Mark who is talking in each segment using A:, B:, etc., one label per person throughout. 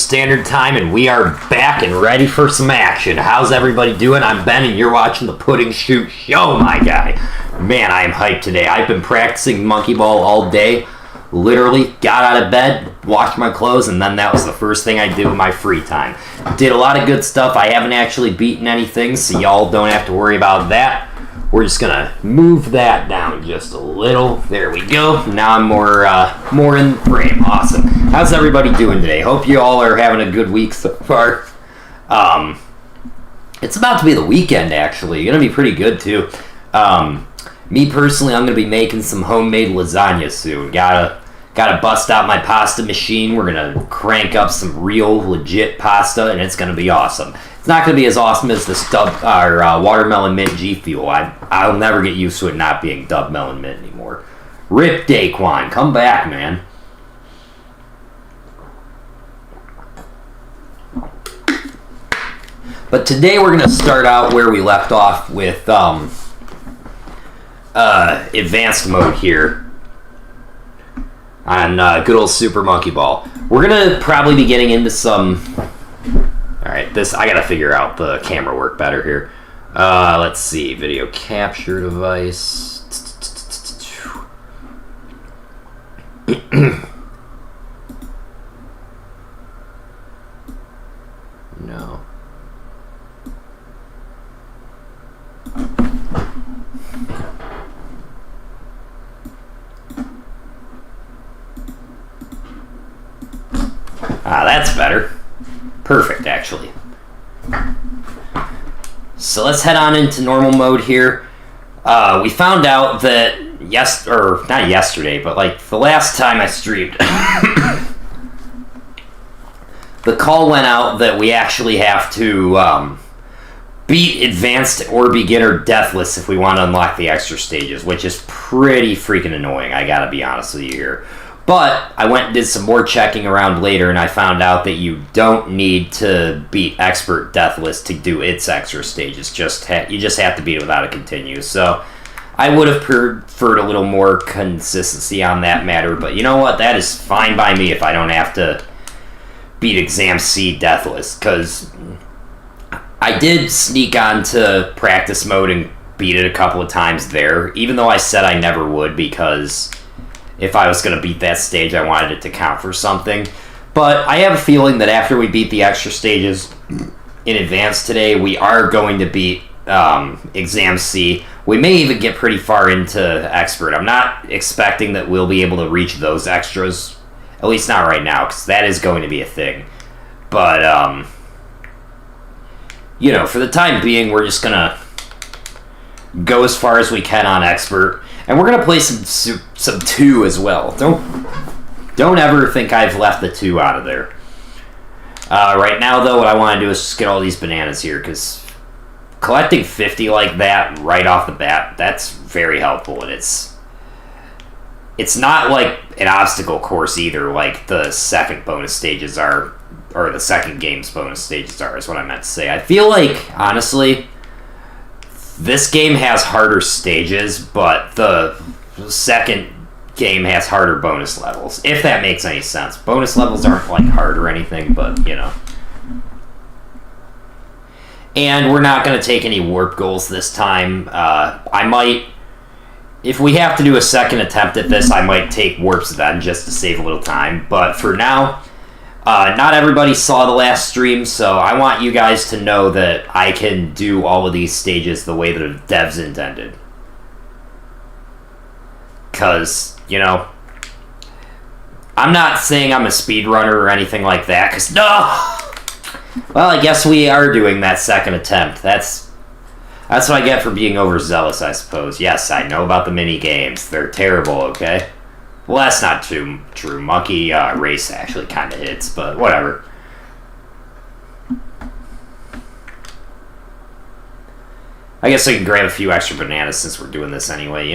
A: Standard Time, and we are back and ready for some action. How's everybody doing? I'm Ben, and you're watching the Pudding Shoot Show, my guy. Man, I am hyped today. I've been practicing monkey ball all day. Literally got out of bed, washed my clothes, and then that was the first thing I did in my free time. Did a lot of good stuff. I haven't actually beaten anything, so y'all don't have to worry about that. We're just gonna move that down just a little. There we go. Now I'm more in the frame. Awesome. How's everybody doing today? Hope you all are having a good week so far. It's about to be the weekend, actually. Gonna be pretty good too. Me personally, I'm gonna be making some homemade lasagna soon. Gotta bust out my pasta machine. We're gonna crank up some real legit pasta, and it's gonna be awesome. It's not going to be as awesome as the watermelon mint G Fuel. I'll never get used to it not being Dub Melon Mint anymore. Rip Daquan, come back, man. But today we're going to start out where we left off with advanced mode here on good old Super Monkey Ball. We're going to probably be getting into some... Alright, I gotta figure out the camera work better here. Let's see, video capture device. No. That's better. Perfect, actually. So let's head on into normal mode here. We found out that not yesterday, but like the last time I streamed, the call went out that we actually have to beat Advanced or Beginner Deathless if we want to unlock the extra stages, which is pretty freaking annoying, I gotta be honest with you here. But I went and did some more checking around later, and I found out that you don't need to beat Expert Deathless to do its extra stages. You just have to beat it without a continue. So I would have preferred a little more consistency on that matter, but you know what? That is fine by me if I don't have to beat Exam C Deathless, because I did sneak on to practice mode and beat it a couple of times there, even though I said I never would, because... if I was going to beat that stage, I wanted it to count for something. But I have a feeling that after we beat the extra stages in advance today, we are going to beat Exam C. We may even get pretty far into Expert. I'm not expecting that we'll be able to reach those extras, at least not right now, because that is going to be a thing. But, for the time being, we're just going to go as far as we can on Expert. And we're going to play some 2 as well. Don't ever think I've left the 2 out of there. Right now, though, what I want to do is just get all these bananas here, because collecting 50 like that right off the bat, that's very helpful. And it's not like an obstacle course either, like the second bonus stages are, or the second game's bonus stages are, is what I meant to say. I feel like, honestly... this game has harder stages, but the second game has harder bonus levels, if that makes any sense. Bonus levels aren't, like, hard or anything, but, And we're not going to take any warp goals this time. I might... if we have to do a second attempt at this, I might take warps then, just to save a little time. But for now... not everybody saw the last stream, so I want you guys to know that I can do all of these stages the way that the devs intended. Because, I'm not saying I'm a speedrunner or anything like that, because no! Well, I guess we are doing that second attempt. That's what I get for being overzealous, I suppose. Yes, I know about the mini games. They're terrible, okay? Well, that's not true. Monkey Race actually kind of hits, but whatever. I guess I can grab a few extra bananas since we're doing this anyway,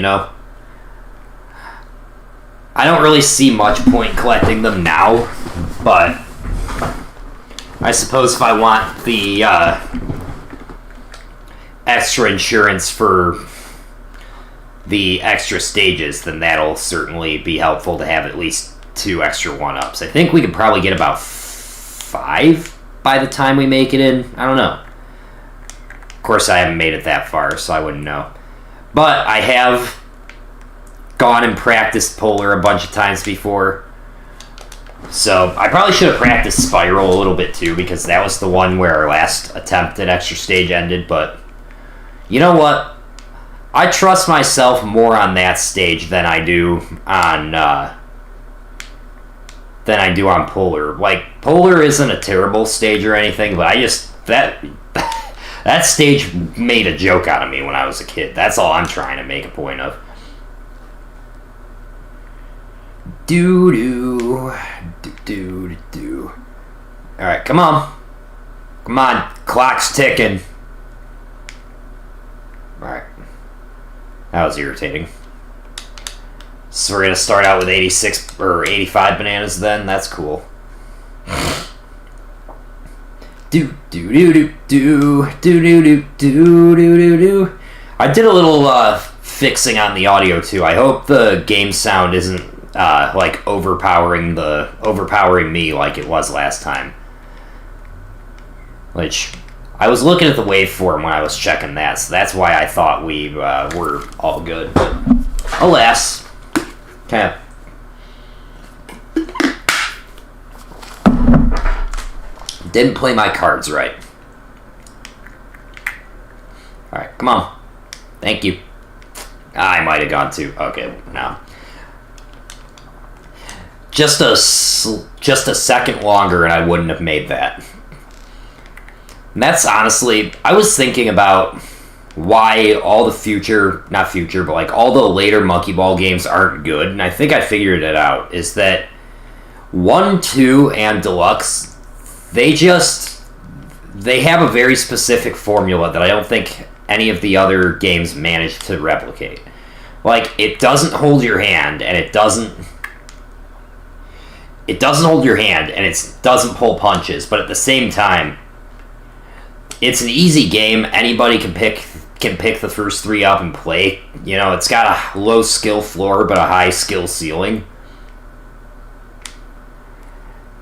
A: I don't really see much point collecting them now, but I suppose if I want the extra insurance for the extra stages, then that'll certainly be helpful to have at least 2 extra 1-ups. I think we could probably get about 5 by the time we make it in. I don't know. Of course, I haven't made it that far, so I wouldn't know. But I have gone and practiced Polar a bunch of times before. So I probably should have practiced Spiral a little bit too, because that was the one where our last attempt at Extra Stage ended. But you know what? I trust myself more on that stage than I do on Polar. Like, Polar isn't a terrible stage or anything, but I just that stage made a joke out of me when I was a kid. That's all I'm trying to make a point of. Do. Alright, come on. Come on, clock's ticking. Alright. That was irritating. So we're gonna start out with 86 or 85 bananas then? That's cool. Do. I did a little fixing on the audio too. I hope the game sound isn't like overpowering me like it was last time. Which I was looking at the waveform when I was checking that, so that's why I thought we were all good. But alas, kind of. Didn't play my cards right. Alright, come on. Thank you. I might have gone too. Okay, no. Just a second longer and I wouldn't have made that. And that's honestly, I was thinking about why all the all the later Monkey Ball games aren't good, and I think I figured it out, is that 1, 2, and Deluxe, they have a very specific formula that I don't think any of the other games managed to replicate. Like, it doesn't hold your hand, and it doesn't hold your hand, and it doesn't pull punches, but at the same time, it's an easy game. Anybody can pick the first 3 up and play. You know, it's got a low skill floor, but a high skill ceiling.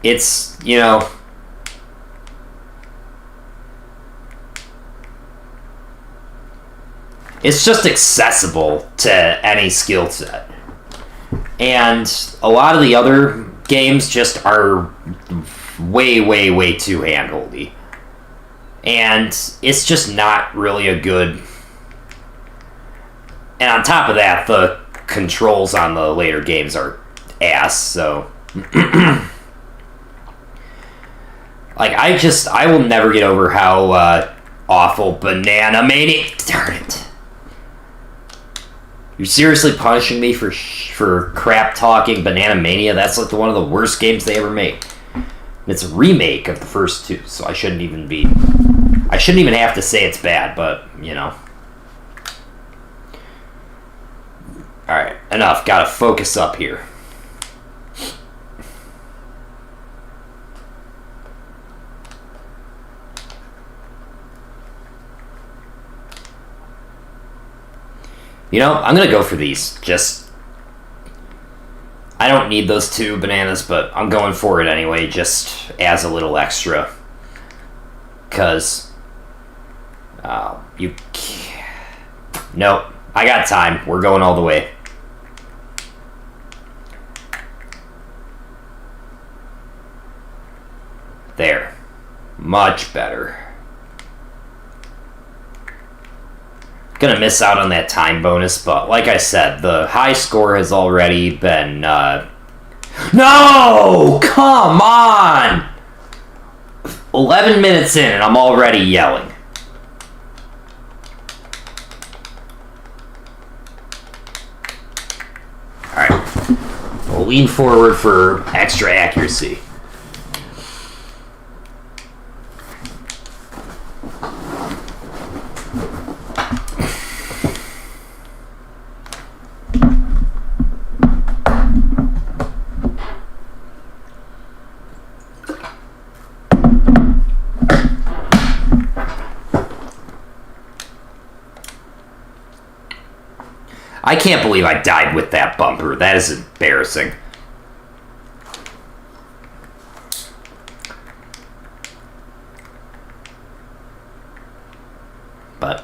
A: It's, you know, it's just accessible to any skill set. And a lot of the other games just are way, way, way too handholdy. And it's just not really a good... And on top of that, the controls on the later games are ass, so... Like, I will never get over how awful Banana Mania... Darn it. You're seriously punishing me for crap-talking Banana Mania? That's like one of the worst games they ever made. It's a remake of the first 2, so I shouldn't even have to say it's bad, but, you know. Alright, enough. Gotta focus up here. You know, I'm gonna go for these. I don't need those 2 bananas, but I'm going for it anyway, just as a little extra. Because... Nope. I got time. We're going all the way. There. Much better. Gonna miss out on that time bonus, but like I said, the high score has already been, No! Come on! 11 minutes in and I'm already yelling. Alright. We'll lean forward for extra accuracy. I can't believe I died with that bumper. That is embarrassing.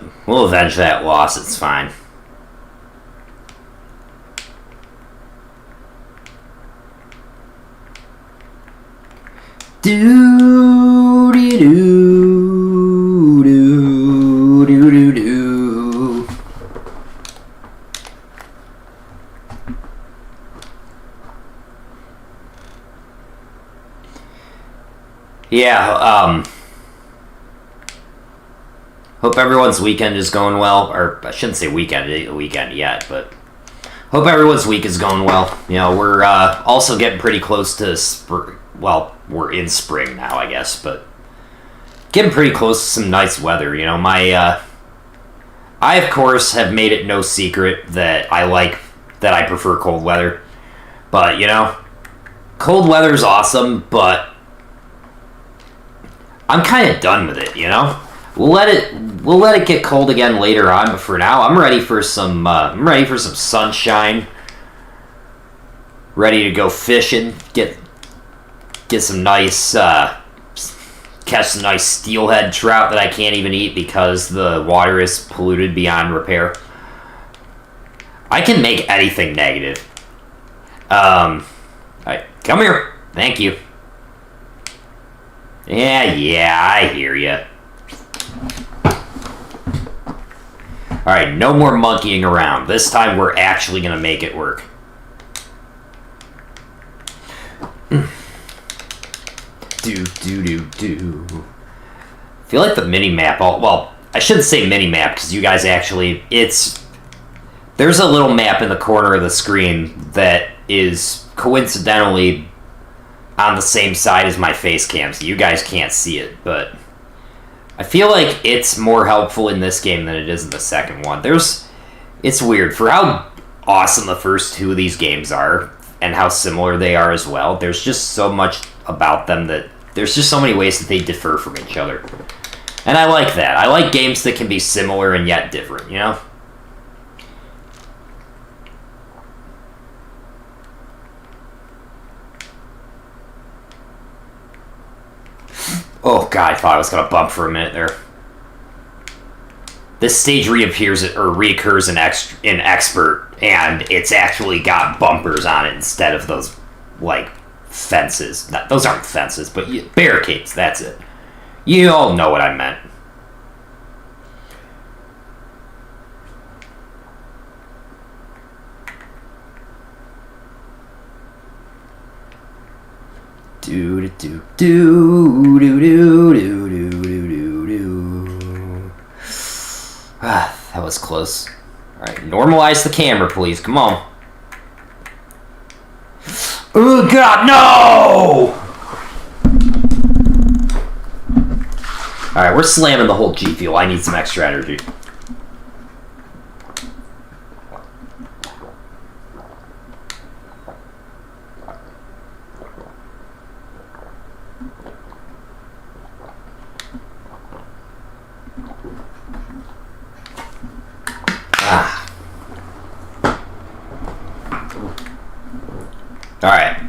A: but we'll avenge that loss. It's fine. Do do do do do do do. Yeah. Hope everyone's weekend is going well, or I shouldn't say weekend yet, but hope everyone's week is going well. You know, we're also getting pretty close to spring. Well, we're in spring now, I guess, but getting pretty close to some nice weather. You know, I of course have made it no secret that I prefer cold weather, but you know, cold weather is awesome, but I'm kind of done with it. You know, we'll let it get cold again later on, but for now, I'm ready for some sunshine. Ready to go fishing, get some nice, catch some nice steelhead trout that I can't even eat because the water is polluted beyond repair. I can make anything negative. Alright, come here. Thank you. Yeah, I hear ya. Alright, no more monkeying around. This time we're actually gonna make it work. Do. I feel like the mini-map, well, I shouldn't say mini-map, because you guys actually, there's a little map in the corner of the screen that is coincidentally on the same side as my face cam, so you guys can't see it, but I feel like it's more helpful in this game than it is in the second one. It's weird, for how awesome the first two of these games are, and how similar they are as well, there's just so much about them that there's just so many ways that they differ from each other. And I like that. I like games that can be similar and yet different, you know? Oh god, I thought I was gonna bump for a minute there. This stage reoccurs in Expert, and it's actually got bumpers on it instead of those, like, fences. Those aren't fences, but barricades, that's it. You all know what I meant. That was close. Alright, normalize the camera, please. Come on. Oh god, no! Alright, we're slamming the whole G Fuel. I need some extra energy. Alright.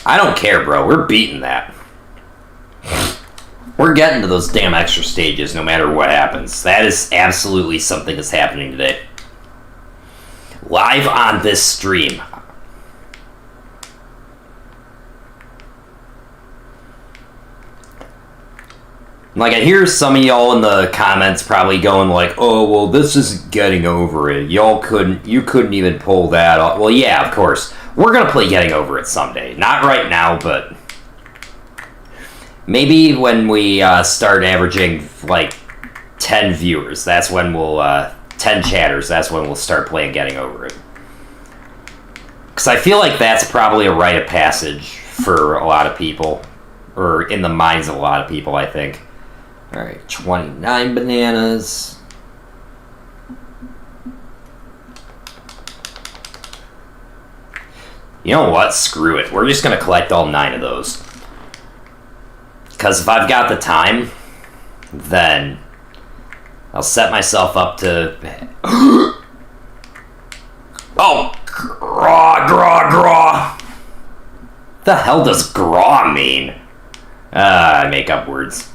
A: I don't care, bro. We're beating that. We're getting to those damn extra stages no matter what happens. That is absolutely something that's happening today. Live on this stream. Like, I hear some of y'all in the comments probably going like, oh, well, this isn't getting over it. You couldn't even pull that off. Well, yeah, of course. We're going to play Getting Over It someday. Not right now, but maybe when we start averaging, like, 10 viewers. That's when we'll, 10 chatters. That's when we'll start playing Getting Over It. Because I feel like that's probably a rite of passage for a lot of people. Or in the minds of a lot of people, I think. Alright, 29 bananas. You know what? Screw it. We're just going to collect all 9 of those. Because if I've got the time, then I'll set myself up to... Oh! Graw. The hell does graw mean? I make up words.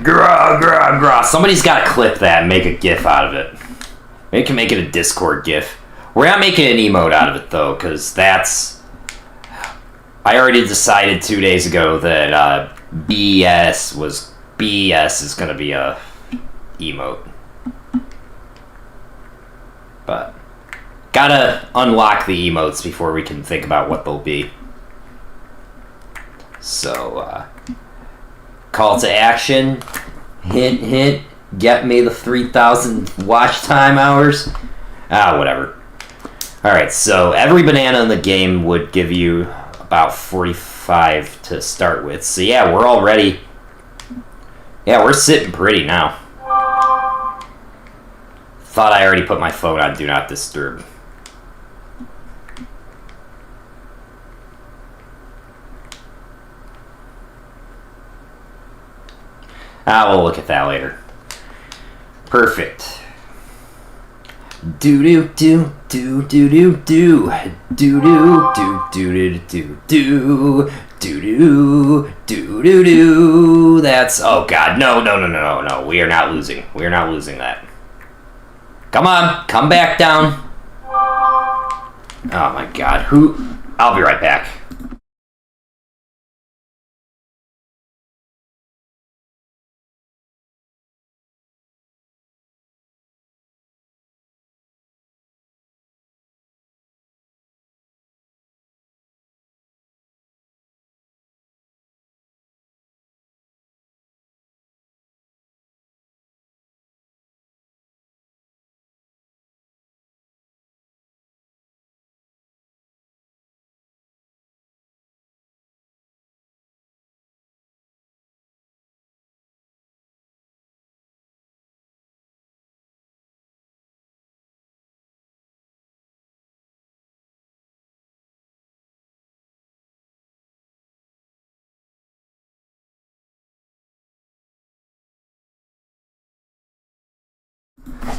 A: Grah, grah, grah. Somebody's got to clip that and make a GIF out of it. Maybe we can make it a Discord GIF. We're not making an emote out of it, though, because that's... I already decided 2 days ago that BS is going to be a emote. But gotta unlock the emotes before we can think about what they'll be. So, call to action. Hint, hint. Get me the 3,000 watch time hours. Whatever. Alright, so every banana in the game would give you about 45 to start with. So yeah, we're already... Yeah, we're sitting pretty now. Thought I already put my phone on Do Not Disturb. We'll look at that later. Perfect. Do do do do do do do do do do do do do do do do do. That's, oh god, no. We are not losing. We are not losing that. Come on, come back down. Oh my god, who? I'll be right back.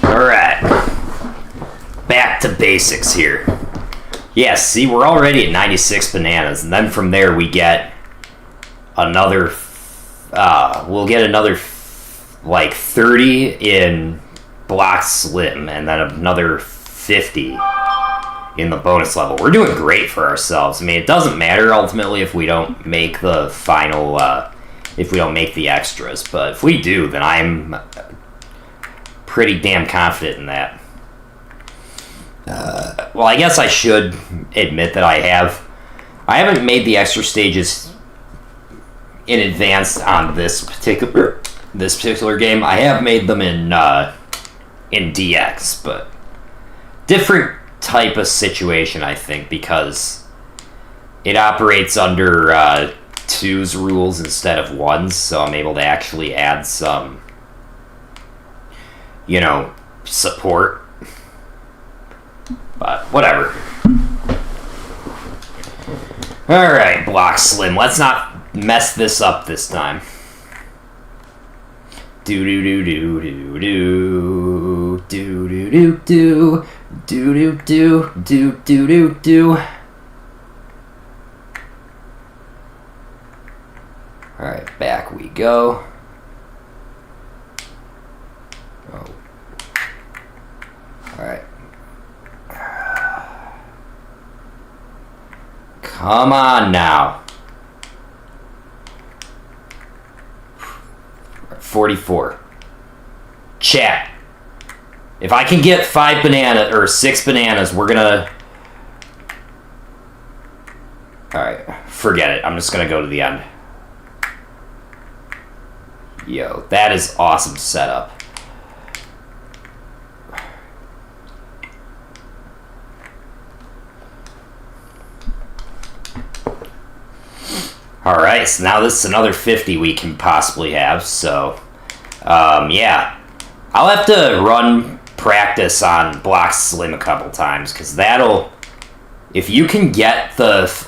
A: Alright. Back to basics here. Yeah, see, we're already at 96 bananas, and then from there we get another... we'll get another, like, 30 in Block Slim, and then another 50 in the bonus level. We're doing great for ourselves. I mean, it doesn't matter, ultimately, if we don't make the final... if we don't make the extras, but if we do, then I'm... pretty damn confident in that. Well, I guess I should admit that I haven't made the extra stages in advance on this particular game. I have made them in DX, but different type of situation, I think, because it operates under 2's rules instead of 1's, so I'm able to actually add some, you know, support. But whatever. Alright, Block Slim. Let's not mess this up this time. Do do do do do do do do do do do do do do do do. Alright, back we go. Oh. Alright. Come on now. 44. Chat. If I can get 5 bananas or 6 bananas, we're gonna... Alright, forget it. I'm just gonna go to the end. Yo, that is awesome setup. Alright, so now this is another 50 we can possibly have, so, yeah. I'll have to run practice on Block Slim a couple times, because that'll, if you can get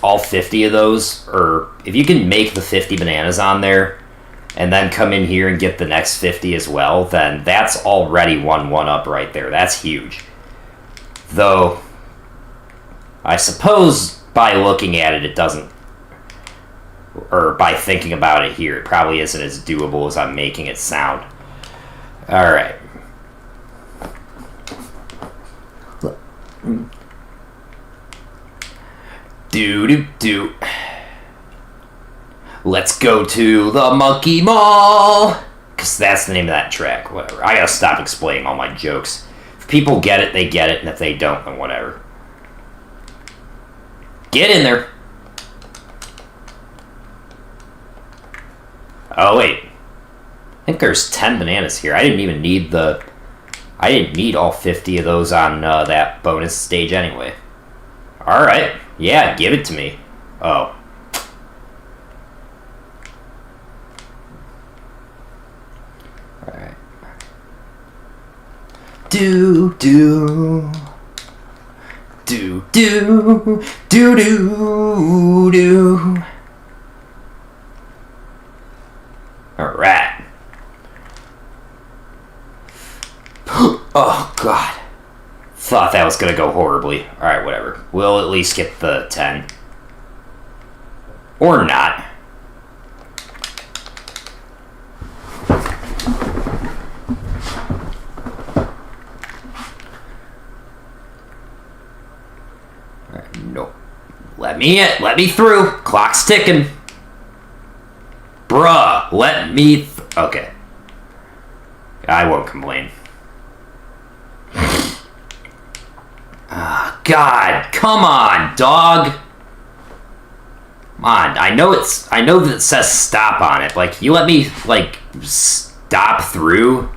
A: all 50 of those, or if you can make the 50 bananas on there, and then come in here and get the next 50 as well, then that's already one up right there. That's huge. Though, I suppose by looking at it, it doesn't or by thinking about it here. It probably isn't as doable as I'm making it sound. Alright. Do. Let's go to the Monkey Mall! Because that's the name of that track. Whatever. I gotta stop explaining all my jokes. If people get it, they get it, and if they don't, then whatever. Get in there! Oh, wait. I think there's 10 bananas here. I didn't even need I didn't need all 50 of those on that bonus stage anyway. Alright. Yeah, give it to me. Oh. Alright. Do. Alright. Oh, God. Thought that was gonna go horribly. Alright, whatever. We'll at least get the 10. Or not. Alright, no. Let me in. Let me through. Clock's ticking. Bruh, let me... Okay. I won't complain. God, come on, dog. Come on, I know that it says stop on it. Like, you let me, like, stop through?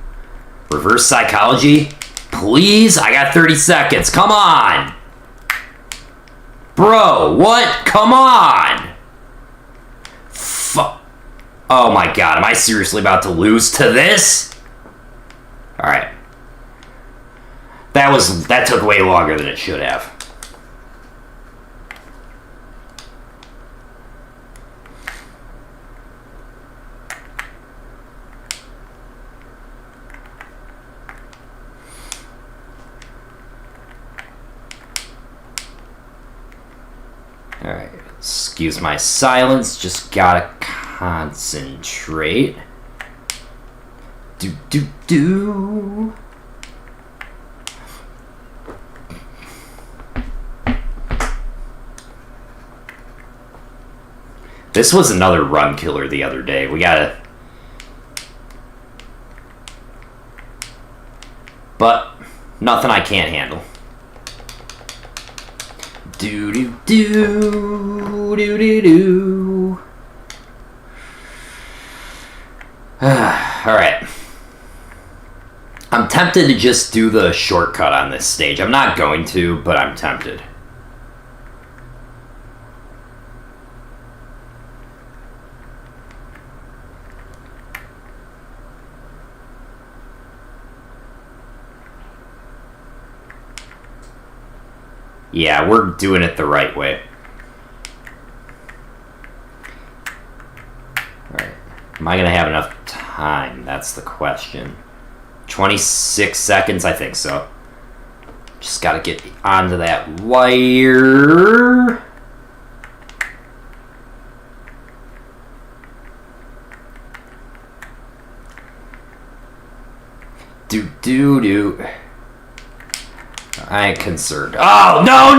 A: Reverse psychology? Please? I got 30 seconds. Come on. Bro, what? Come on. Oh my God, am I seriously about to lose to this? Alright. That took way longer than it should have. Alright, excuse my silence, just gotta concentrate. Do. This was another run killer the other day. We gotta... But, nothing I can't handle. Do. Alright. I'm tempted to just do the shortcut on this stage. I'm not going to, but I'm tempted. Yeah, we're doing it the right way. Alright. Am I going to have enough time? That's the question. 26 seconds? I think so. Just got to get onto that wire. Do. I ain't concerned. Oh, no!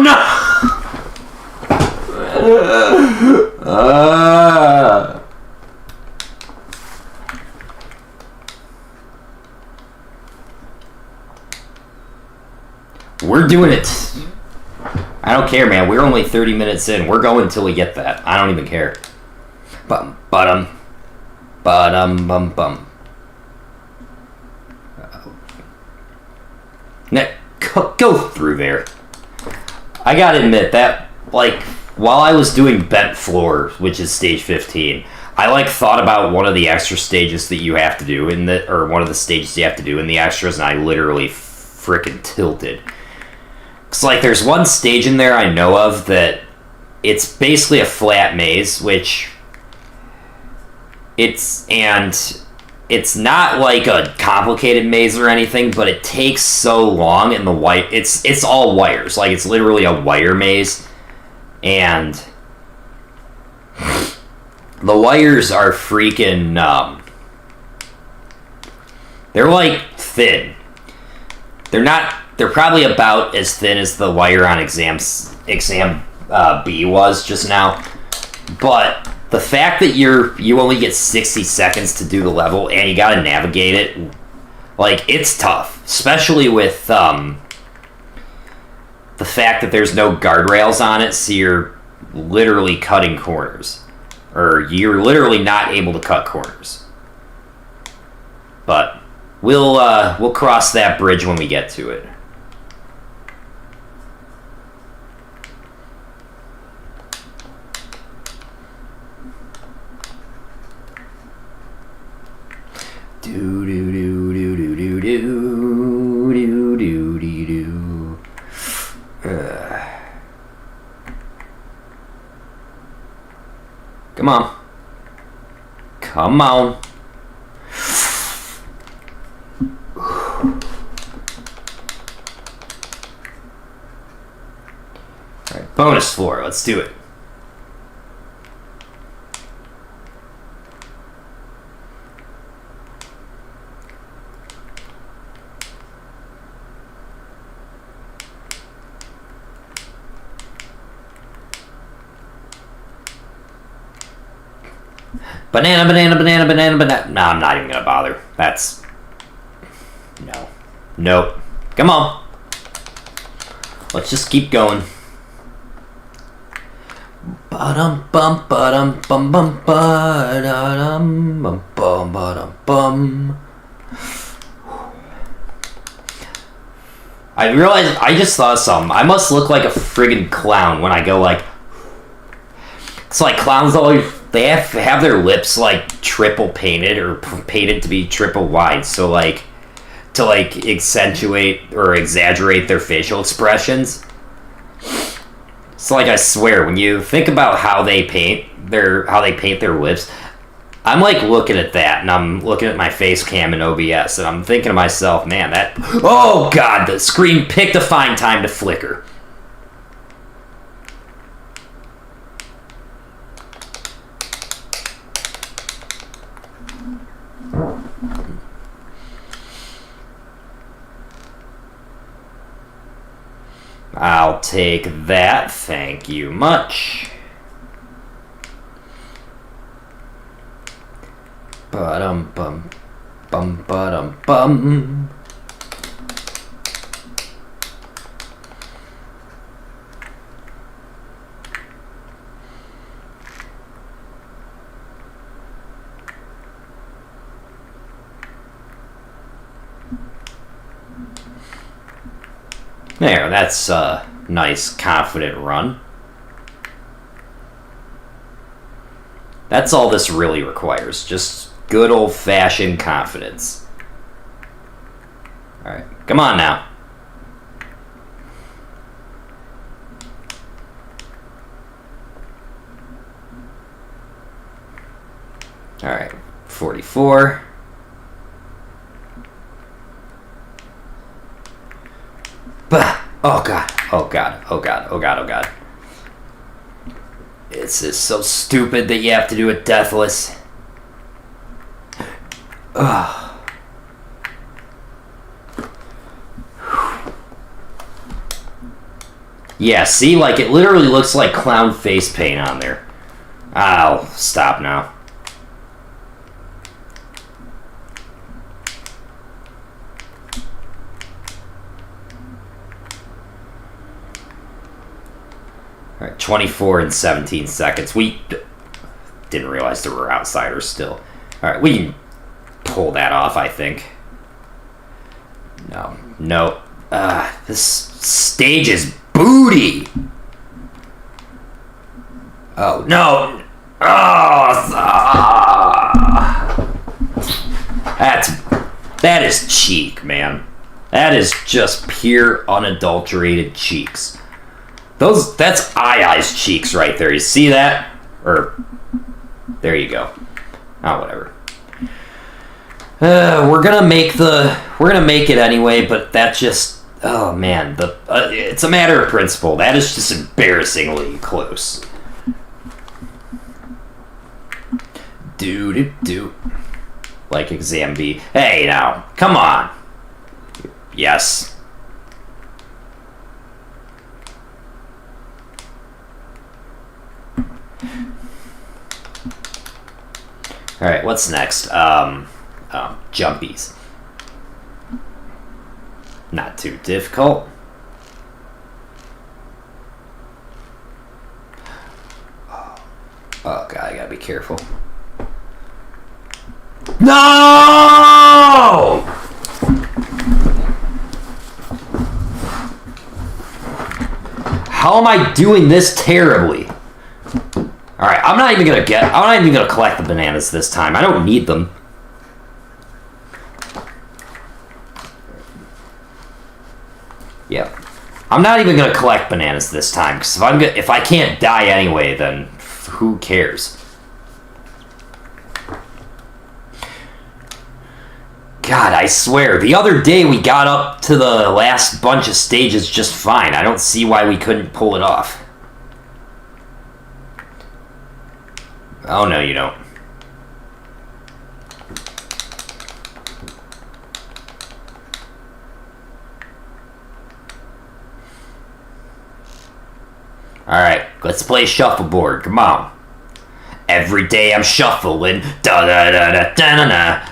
A: We're doing it. I don't care, man. We're only 30 minutes in. We're going until we get that. I don't even care. Bum. Go through there. I gotta admit that, like, while I was doing Bent Floor, which is stage 15, I, like, thought about one of the extra stages that you have to do or one of the stages you have to do in the extras, and I literally frickin' tilted. It's like, there's one stage in there I know of that it's basically a flat maze, which it's not like a complicated maze or anything, but it takes so long, and it's all wires. Like, it's literally a wire maze, and The wires are freaking, they're like thin. They're probably about as thin as the wire on exam B was just now. But the fact that you only get 60 seconds to do the level and you gotta navigate it, like, it's tough. Especially with, the fact that there's no guardrails on it, so you're literally cutting corners. Or you're literally not able to cut corners. But we'll cross that bridge when we get to it. Do do do do do do do do do do do. Come on. Come on. Alright, bonus floor. Let's do it. Banana, banana, banana, banana, banana. No, I'm not even gonna bother. That's... No. Nope. Come on. Let's just keep going. Ba-dum bum ba-dum bum bum ba-dum bum bum ba-dum bum. I realized, I just thought of something. I must look like a friggin' clown when I go like... It's like clowns always... They have their lips like triple painted or painted to be triple wide, so like to like accentuate or exaggerate their facial expressions. So like I swear, when you think about how they paint their lips, I'm like looking at that and I'm looking at my face cam in OBS and I'm thinking to myself, man, that, oh god, the screen picked a fine time to flicker. I'll take that, thank you much. Ba-dum bum bum ba-dum bum. There, that's a nice, confident run. That's all this really requires. Just good old-fashioned confidence. Alright, come on now. Alright, 44. Bah! Oh god, oh god, oh god, oh god, oh god. This is so stupid that you have to do it deathless. Ugh. Yeah, see, like it literally looks like clown face paint on there. I'll stop now. Alright, 24 and 17 seconds. We didn't realize there were outsiders still. Alright, we can pull that off, I think. No. No. This stage is booty! Oh, no! That is cheek, man. That is just pure, unadulterated cheeks. That's I's cheeks right there. You see that? Or, there you go. Oh, whatever. We're gonna make it anyway, but that just, oh man, it's a matter of principle. That is just embarrassingly close. Do. Like exam B. Hey, now, come on. Yes. Alright, what's next? Jumpies. Not too difficult. Oh god, I gotta be careful. No! How am I doing this terribly? Alright, I'm not even gonna collect the bananas this time. I don't need them. Yep. I'm not even gonna collect bananas this time, because if I can't die anyway, then who cares? God, I swear, the other day we got up to the last bunch of stages just fine. I don't see why we couldn't pull it off. Oh, no, you don't. Alright, let's play shuffleboard. Come on. Every day I'm shuffling. Da da da da da da da.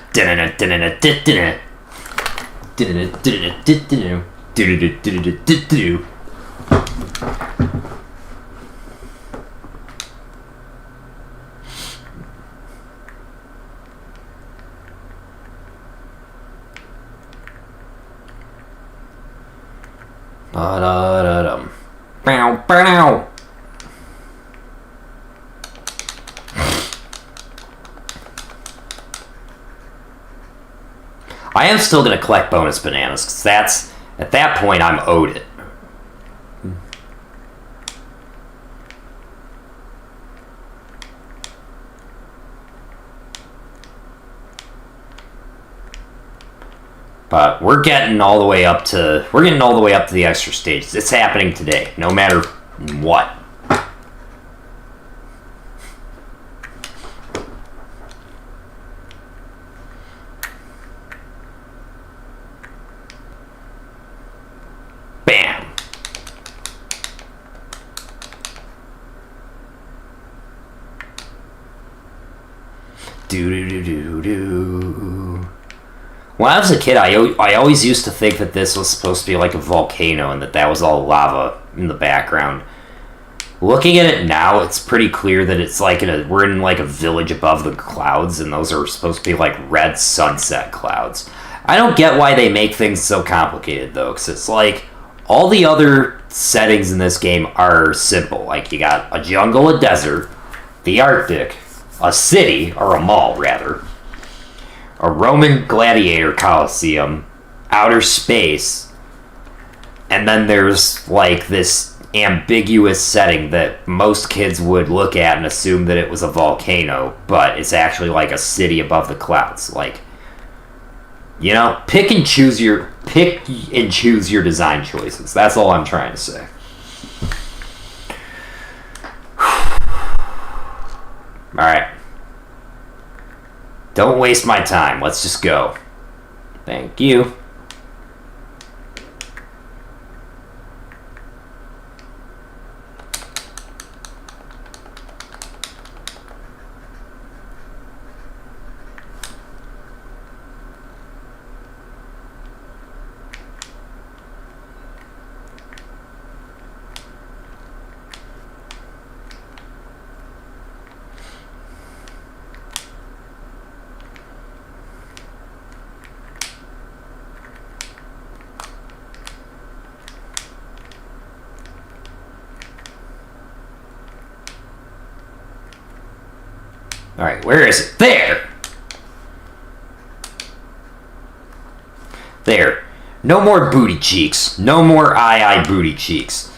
A: I am still going to collect bonus bananas, because at that point, I'm owed it. But we're getting all the way up to the extra stages. It's happening today, no matter what. When I was a kid, I always used to think that this was supposed to be like a volcano and that was all lava in the background. Looking at it now, it's pretty clear that it's like we're in like a village above the clouds, and those are supposed to be like red sunset clouds. I don't get why they make things so complicated though, because it's like all the other settings in this game are simple. Like you got a jungle, a desert, the Arctic, a city, or a mall rather, a Roman gladiator coliseum, outer space, and then there's like this ambiguous setting that most kids would look at and assume that it was a volcano, but it's actually like a city above the clouds. Like, you know, pick and choose your design choices. That's all I'm trying to say. Alright. Don't waste my time. Let's just go. Thank you. Alright, where is it? There! There. No more booty cheeks. No more eye booty cheeks.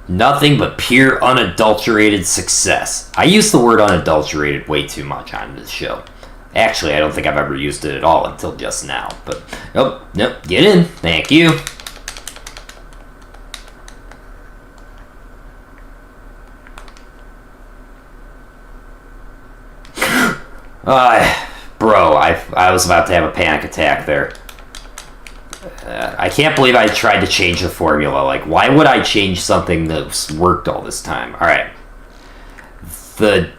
A: Nothing but pure unadulterated success. I use the word unadulterated way too much on this show. Actually, I don't think I've ever used it at all until just now. But, oh, nope, get in. Thank you. Bro, I was about to have a panic attack there. I can't believe I tried to change the formula. Like, why would I change something that's worked all this time? Alright. The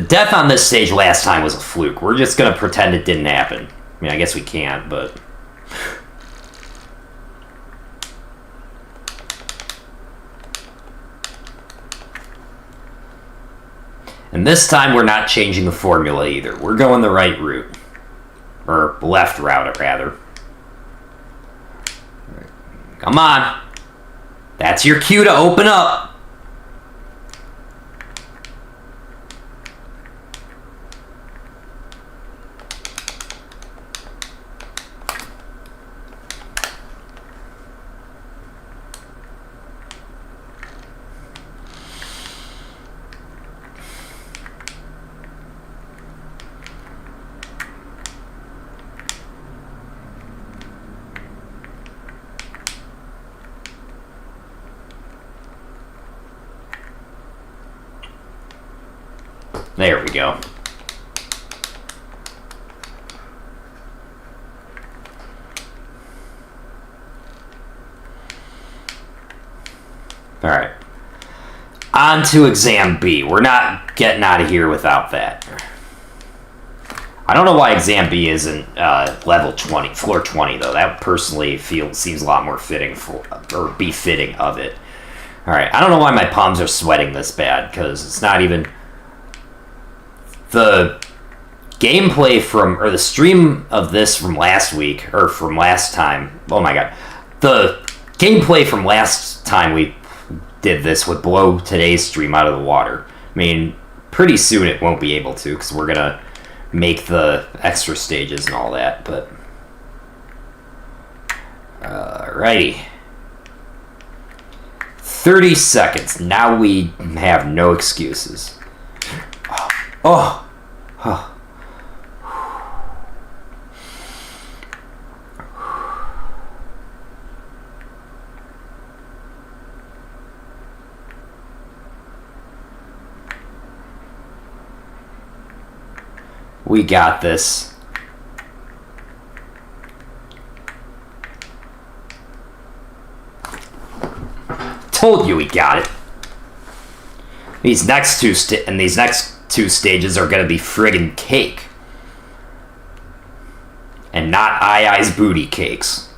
A: death on this stage last time was a fluke. We're just gonna pretend it didn't happen. I mean, I guess we can't, but... And this time we're not changing the formula either. We're going the right route. Or left route, rather. Come on. That's your cue to open up. There we go. Alright. On to exam B. We're not getting out of here without that. I don't know why exam B isn't level 20, floor 20 though. That personally seems a lot more fitting for, or befitting of it. Alright, I don't know why my palms are sweating this bad, because it's not even... The gameplay from, or the stream of this from last week, or from last time, oh my god. The gameplay from last time we did this would blow today's stream out of the water. I mean, pretty soon it won't be able to, because we're gonna make the extra stages and all that, but... Alrighty. 30 seconds. Now we have no excuses. Oh. Oh. We got this. Told you we got it. These next two stages are gonna be friggin' cake. And not I's booty cakes.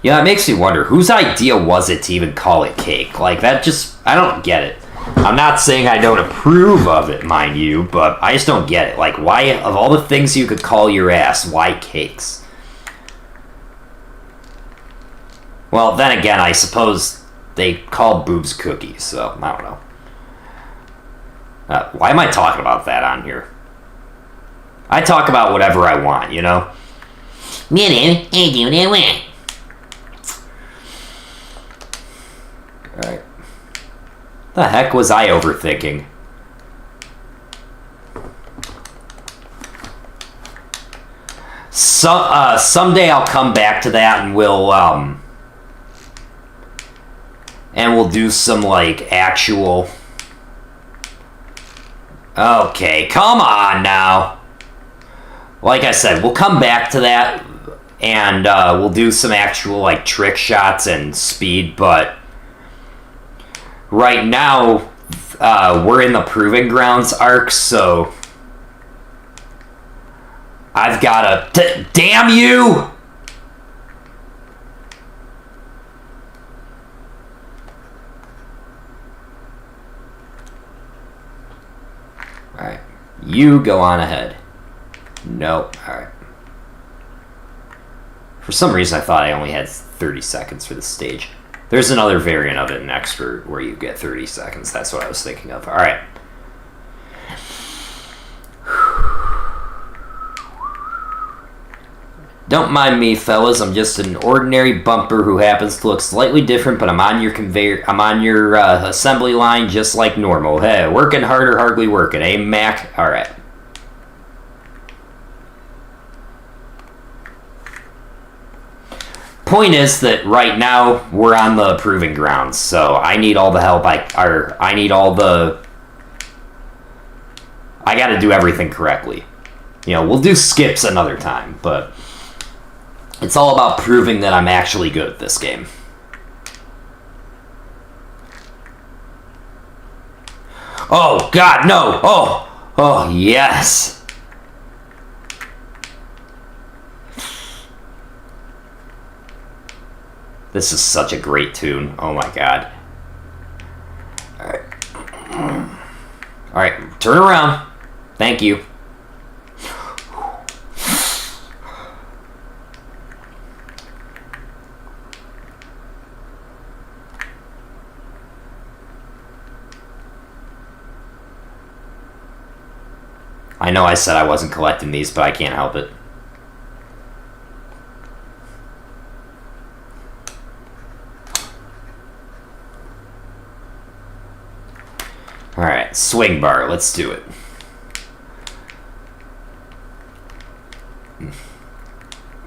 A: Yeah, it makes me wonder, whose idea was it to even call it cake? Like, that just... I don't get it. I'm not saying I don't approve of it, mind you, but I just don't get it. Like, why, of all the things you could call your ass, why cakes? Well, then again, I suppose they call boobs cookies, so I don't know. Why am I talking about that on here? I talk about whatever I want, you know? I do what I want. Alright. The heck was I overthinking? Someday I'll come back to that and we'll do some, like, actual... Okay, come on now. Like I said, we'll come back to that, and we'll do some actual, like, trick shots and speed, but... Right now, we're in the Proving Grounds arc, so... I've gotta... Damn you! Alright. You go on ahead. Nope. Alright. For some reason, I thought I only had 30 seconds for this stage. There's another variant of it in Expert where you get 30 seconds. That's what I was thinking of. Alright. Don't mind me, fellas. I'm just an ordinary bumper who happens to look slightly different, but I'm on your conveyor. I'm on your assembly line just like normal. Hey, working harder, hardly working. Eh, Mac? Alright. Point is that right now we're on the Proving Grounds, so I need all the help I need all the I got to do everything correctly. You know, we'll do skips another time, but it's all about proving that I'm actually good at this game. Oh, God, no! Oh, yes! This is such a great tune. Oh, my God. Alright, turn around. Thank you. I know I said I wasn't collecting these, but I can't help it. Alright, swing bar, let's do it.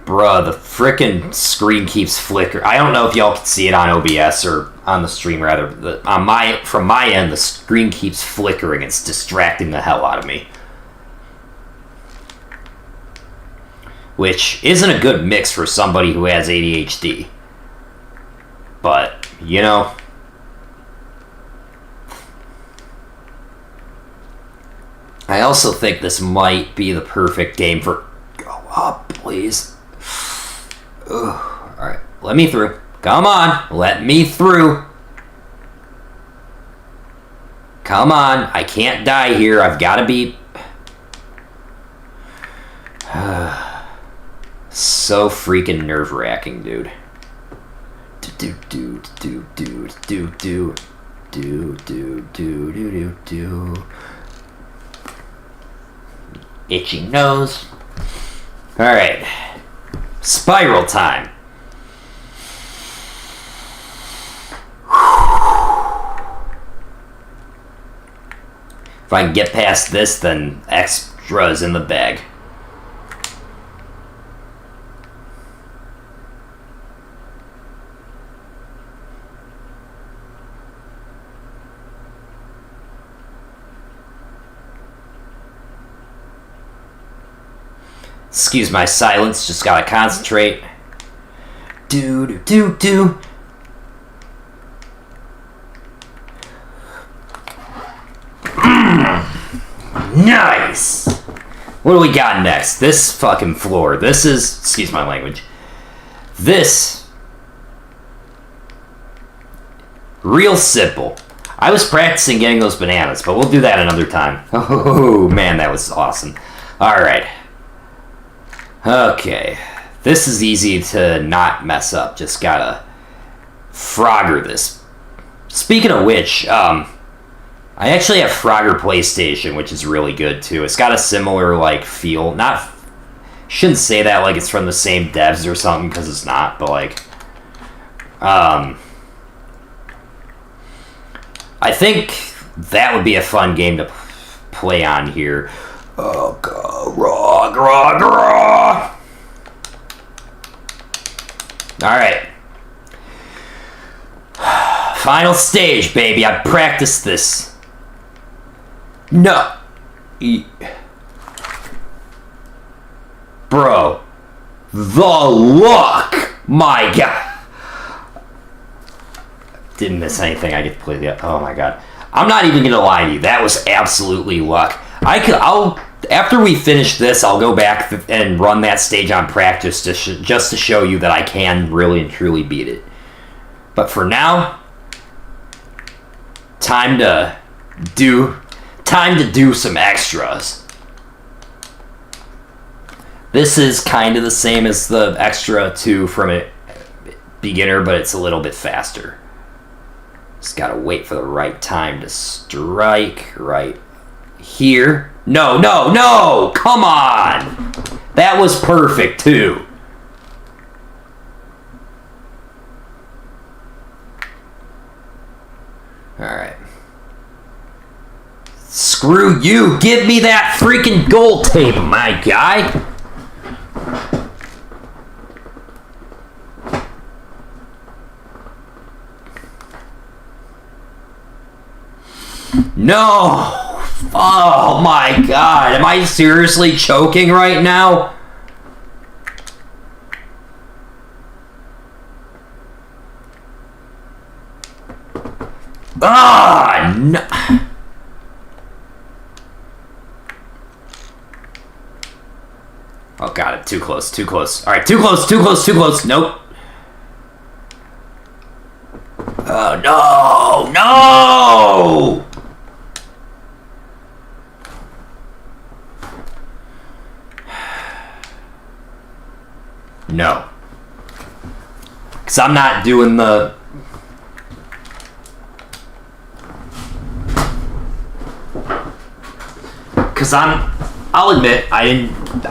A: Bruh, the frickin' screen keeps flickering. I don't know if y'all can see it on OBS or on the stream, rather. From my end, the screen keeps flickering. It's distracting the hell out of me. Which isn't a good mix for somebody who has ADHD. But, you know. I also think this might be the perfect game for... Go up, please. Alright, let me through. Come on, let me through. Come on, I can't die here. I've got to be... So freaking nerve-wracking, dude. Itchy nose. Alright. Spiral time. If I can get past this, then extra's in the bag. Excuse my silence, just gotta concentrate. Do. Nice! What do we got next? This fucking floor. This is... Excuse my language. This... Real simple. I was practicing getting those bananas, but we'll do that another time. Oh, man, that was awesome. Alright. Okay. This is easy to not mess up. Just gotta Frogger this. Speaking of which, I actually have Frogger PlayStation, which is really good too. It's got a similar like feel. Not, shouldn't say that like it's from the same devs or something, because it's not. But like, I think that would be a fun game to play on here. Oh god, raw. All right. Final stage, baby. I practiced this. No. Bro. The luck. My god. Didn't miss anything. I get to play the... Oh my god. I'm not even gonna lie to you. That was absolutely luck. After we finish this, I'll go back and run that stage on practice just to show you that I can really and truly beat it. But for now, time to do some extras. This is kind of the same as the extra 2 from a beginner, but it's a little bit faster. Just gotta wait for the right time to strike right here. No! Come on! That was perfect too. Alright. Screw you! Give me that freaking gold tape, my guy! No! Oh my god, am I seriously choking right now? Ah, no. Oh god, too close, too close. Alright, too close, too close, too close. Nope. Oh, no, no! No. Because I'm not doing the... Because I'll admit, I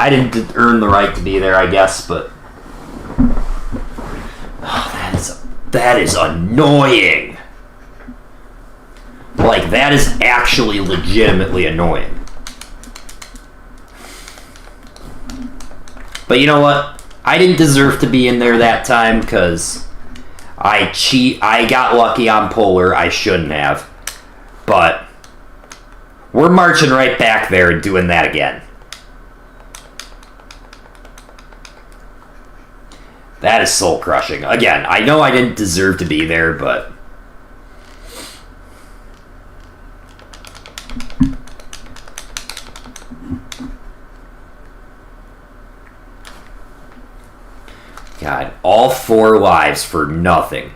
A: didn't earn the right to be there, I guess, but... Oh, that is annoying! Like, that is actually legitimately annoying. But you know what? I didn't deserve to be in there that time because I got lucky on Polar. I shouldn't have. But we're marching right back there and doing that again. That is soul crushing. Again, I know I didn't deserve to be there, but God, all 4 lives for nothing.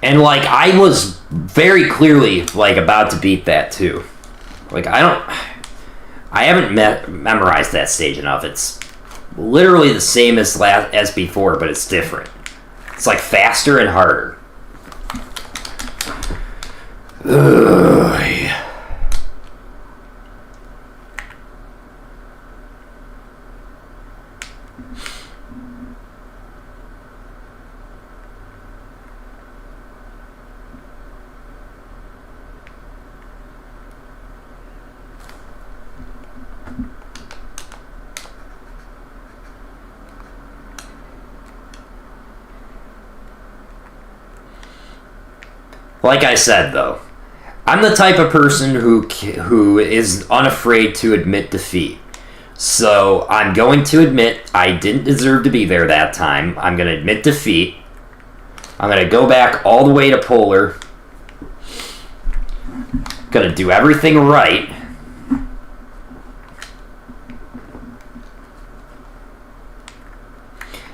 A: And like, I was very clearly like about to beat that too. Like, I haven't memorized that stage enough. It's literally the same as before, but it's different. It's like faster and harder. Ugh. Like I said, though, I'm the type of person who is unafraid to admit defeat. So I'm going to admit I didn't deserve to be there that time. I'm going to admit defeat. I'm going to go back all the way to Polar. Going to do everything right.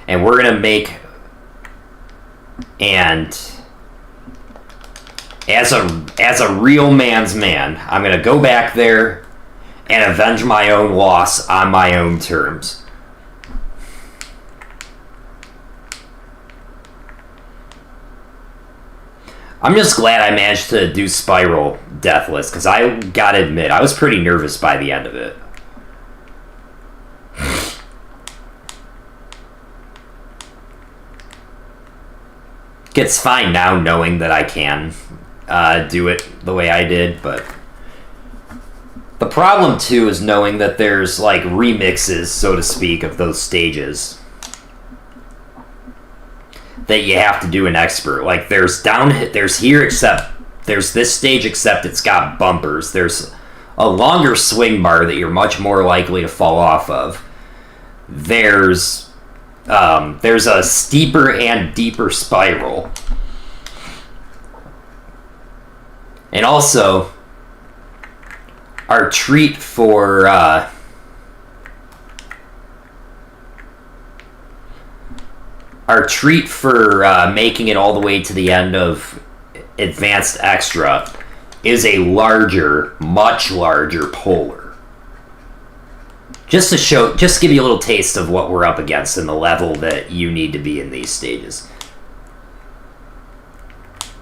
A: And we're going to make... And... As a real man's man, I'm going to go back there and avenge my own loss on my own terms. I'm just glad I managed to do Spiral deathless, because I gotta admit, I was pretty nervous by the end of it. It's fine now knowing that I can do it the way I did, but the problem too is knowing that there's like remixes, so to speak, of those stages that you have to do an expert. Like there's here, except there's this stage, except it's got bumpers. There's a longer swing bar that you're much more likely to fall off of. There's a steeper and deeper spiral. And also, our treat for making it all the way to the end of Advanced Extra is a larger, much larger Polar. Just to give you a little taste of what we're up against and the level that you need to be in these stages.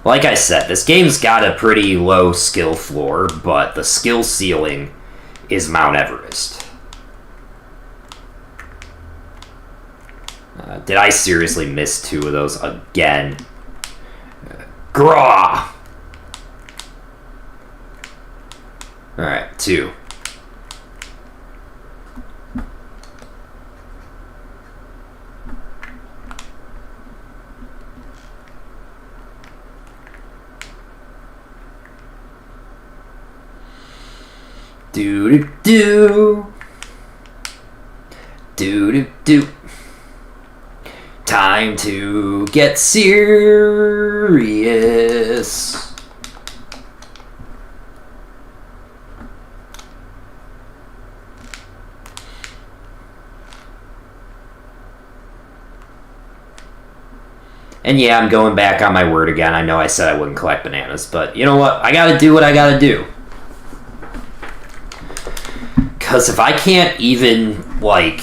A: Like I said, this game's got a pretty low skill floor, but the skill ceiling is Mount Everest. Did I seriously miss 2 of those again? Grah! Alright, 2. Do do do. Do do do. Time to get serious. And yeah, I'm going back on my word again. I know I said I wouldn't collect bananas, but you know what? I gotta do what I gotta do. Because if I can't even, like...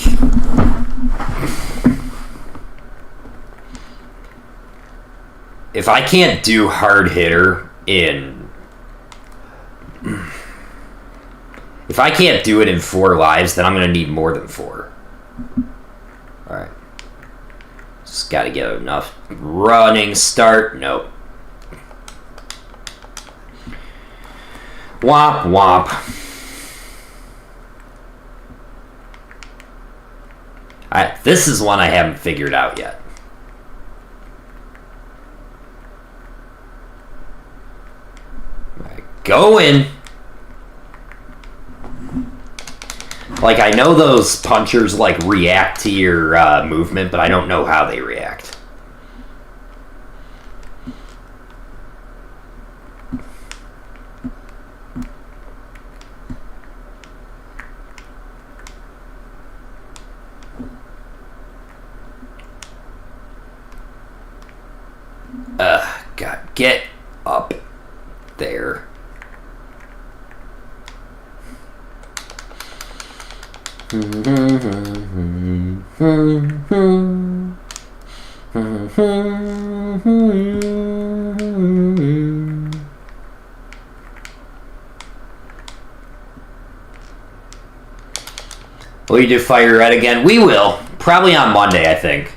A: If I can't do hard hitter in... If I can't do it in 4 lives, then I'm gonna need more than 4. Alright. Just gotta get enough running start. Nope. Womp womp. This is one I haven't figured out yet. Go in. Like, I know those punchers, like, react to your movement, but I don't know how they react. God, get up there. Will you do Fire Red again? We will. Probably on Monday, I think.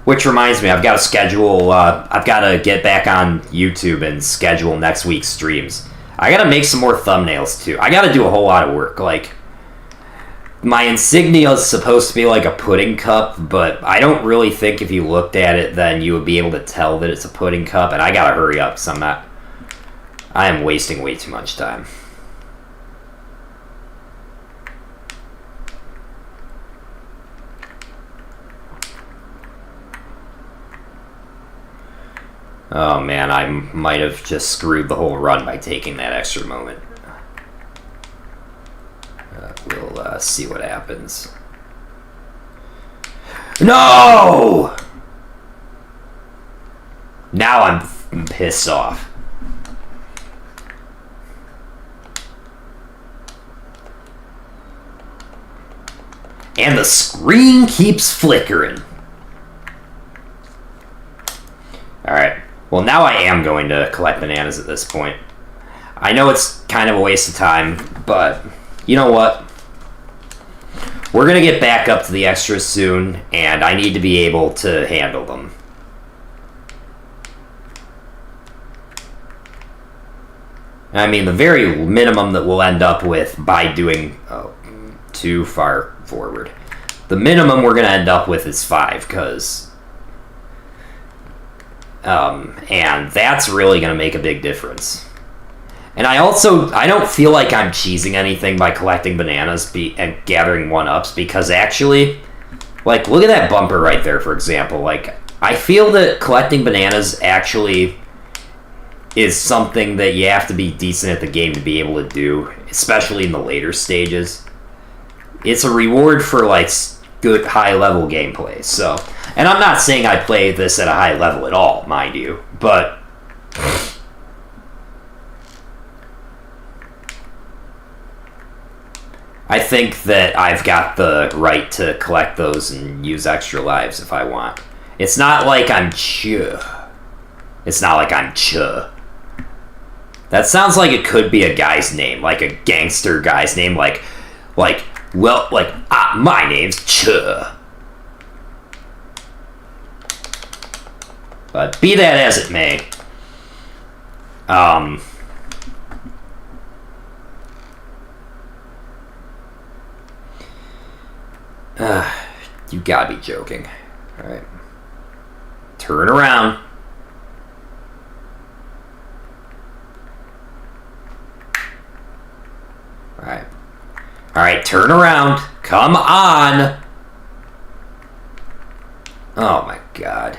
A: Which reminds me, I've got to schedule, I've got to get back on YouTube and schedule next week's streams. I got to make some more thumbnails, too. I got to do a whole lot of work. Like, my insignia is supposed to be like a pudding cup, but I don't really think if you looked at it, then you would be able to tell that it's a pudding cup, and I got to hurry up, because I am wasting way too much time. Oh man, I might have just screwed the whole run by taking that extra moment. We'll see what happens. No! Now I'm pissed off. And the screen keeps flickering. Alright. Well, now I am going to collect bananas at this point. I know it's kind of a waste of time, but you know what? We're going to get back up to the extras soon, and I need to be able to handle them. I mean, the very minimum that we'll end up with by doing... Oh, too far forward. The minimum we're going to end up with is 5, because... and that's really going to make a big difference. And I don't feel like I'm cheesing anything by collecting bananas and gathering 1-ups, because actually, like, look at that bumper right there, for example. Like, I feel that collecting bananas actually is something that you have to be decent at the game to be able to do, especially in the later stages. It's a reward for, like, good high-level gameplay, so... And I'm not saying I play this at a high level at all, mind you, but... I think that I've got the right to collect those and use extra lives if I want. It's not like I'm It's not like I'm That sounds like it could be a guy's name, like a gangster guy's name, like, my name's Chuh. But be that as it may, you gotta be joking. Alright. Turn around. Alright. turn around. Come on. Oh my god.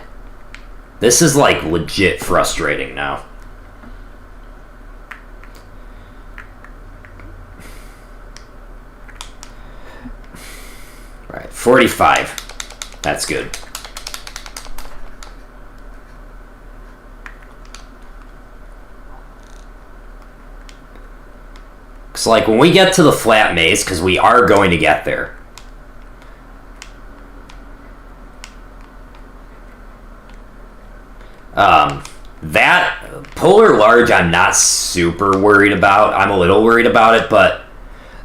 A: This is like legit frustrating now. Right, 45. That's good. So like when we get to the flat maze, because we are going to get there. That polar large I'm not super worried about. I'm a little worried about it, but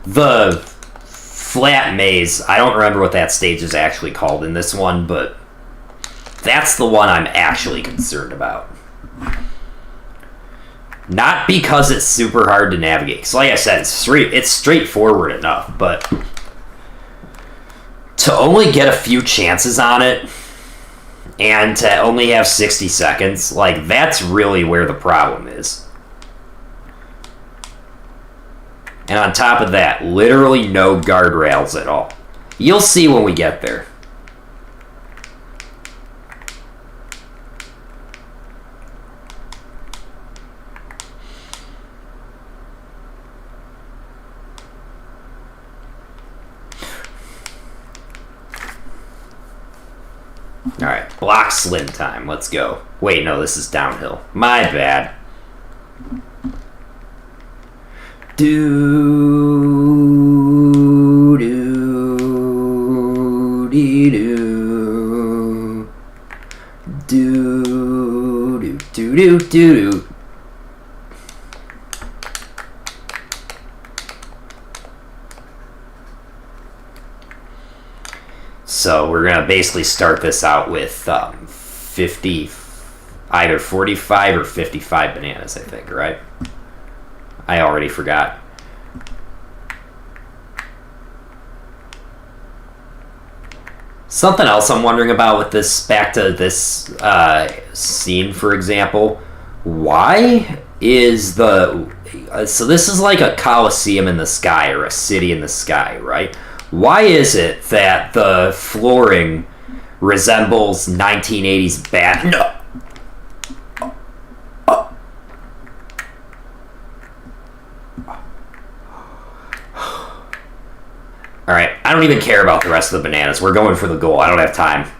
A: the flat maze, I don't remember what that stage is actually called in this one, but that's the one I'm actually concerned about. Not because it's super hard to navigate. So like I said, it's straightforward enough, but to only get a few chances on it and to only have 60 seconds, like, that's really where the problem is. And on top of that, literally no guardrails at all. You'll see when we get there. Alright, block slim time. Let's go. Wait, no, this is downhill. My bad. Do do dee do do do do do do. So we're gonna basically start this out with 50, either 45 or 55 bananas, I think, right? I already forgot. Something else I'm wondering about with this, back to this scene, for example. Why is the... so this is like a coliseum in the sky, or a city in the sky, right? Why is it that the flooring resembles 1980s bat... No! Alright, I don't even care about the rest of the bananas. We're going for the goal. I don't have time.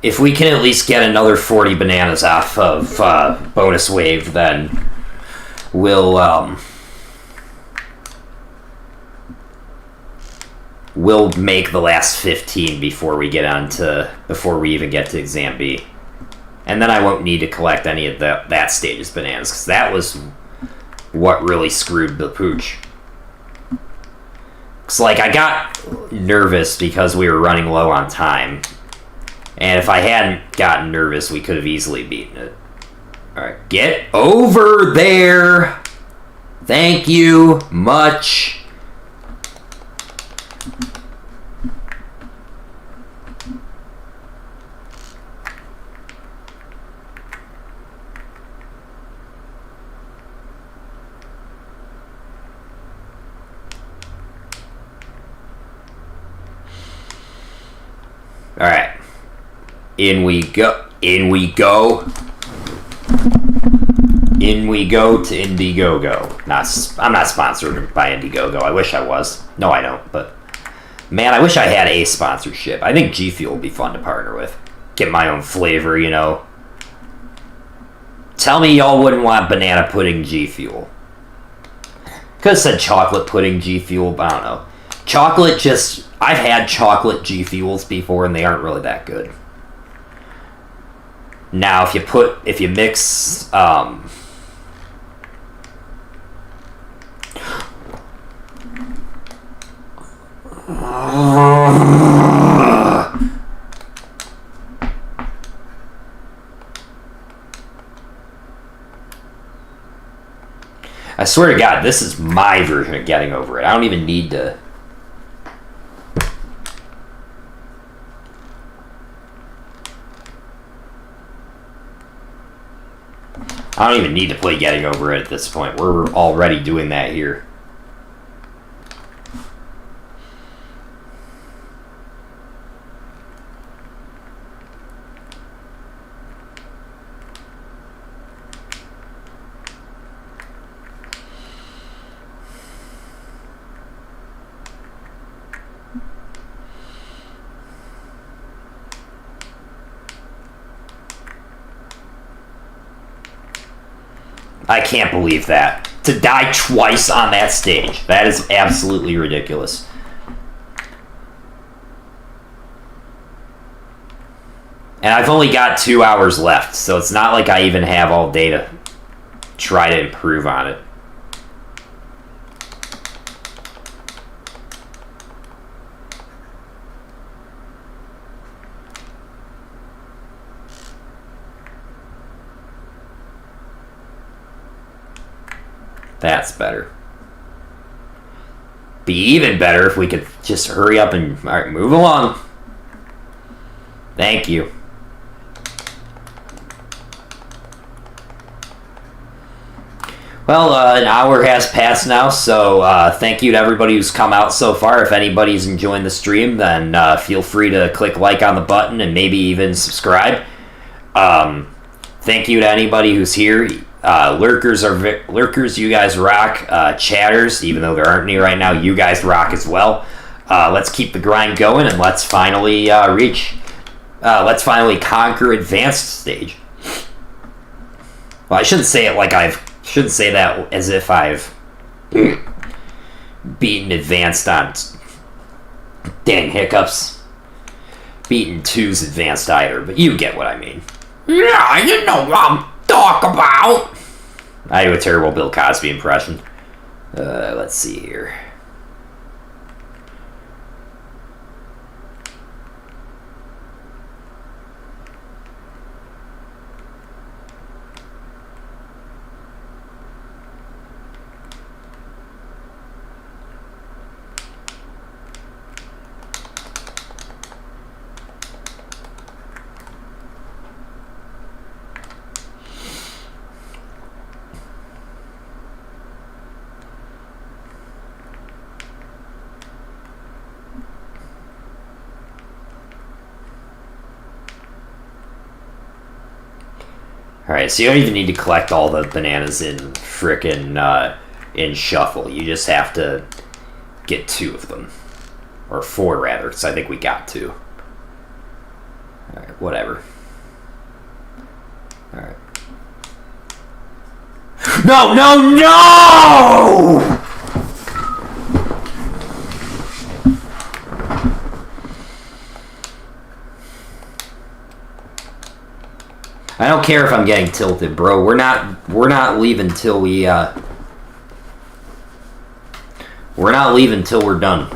A: If we can at least get another 40 bananas off of bonus wave, then we'll make the last 15 before we even get to exam B. And then I won't need to collect any of that stage's bananas, because that was what really screwed the pooch. So, like, I got nervous because we were running low on time. And if I hadn't gotten nervous, we could have easily beaten it. Alright, get over there! Thank you much. Alright. In we go. In we go. In we go to Indiegogo. I'm not sponsored by Indiegogo. I wish I was. No, I don't. But, man, I wish I had a sponsorship. I think G Fuel would be fun to partner with. Get my own flavor, you know. Tell me y'all wouldn't want banana pudding G Fuel. Could have said chocolate pudding G Fuel, but I don't know. Chocolate just... I've had chocolate G Fuels before, and they aren't really that good. Now, if you mix, I swear to God, this is my version of getting over it. I don't even need to... I don't even need to play Getting Over It at this point. We're already doing that here. I can't believe that. To die twice on that stage. That is absolutely ridiculous. And I've only got 2 hours left, so it's not like I even have all day to try to improve on it. That's better. Be even better if we could just hurry up and alright, move along. Thank you. Well, an hour has passed now, so thank you to everybody who's come out so far. If anybody's enjoying the stream, then feel free to click like on the button and maybe even subscribe. Thank you to anybody who's here. Lurkers, you guys rock. Chatters, even though there aren't any right now, you guys rock as well. Let's keep the grind going, and let's finally let's finally conquer advanced stage. Well, I shouldn't say it like shouldn't say that as if I've beaten advanced on dang hiccups. Beaten 2's advanced either, but you get what I mean. Yeah, you know what I'm talking about. I do a terrible Bill Cosby impression. Let's see here. Alright, so you don't even need to collect all the bananas in frickin' in Shuffle. You just have to get 2 of them. Or 4, rather, because I think we got 2. Alright, whatever. Alright. No, no, no! I don't care if I'm getting tilted, bro. We're not leaving till we're not leaving till we're done.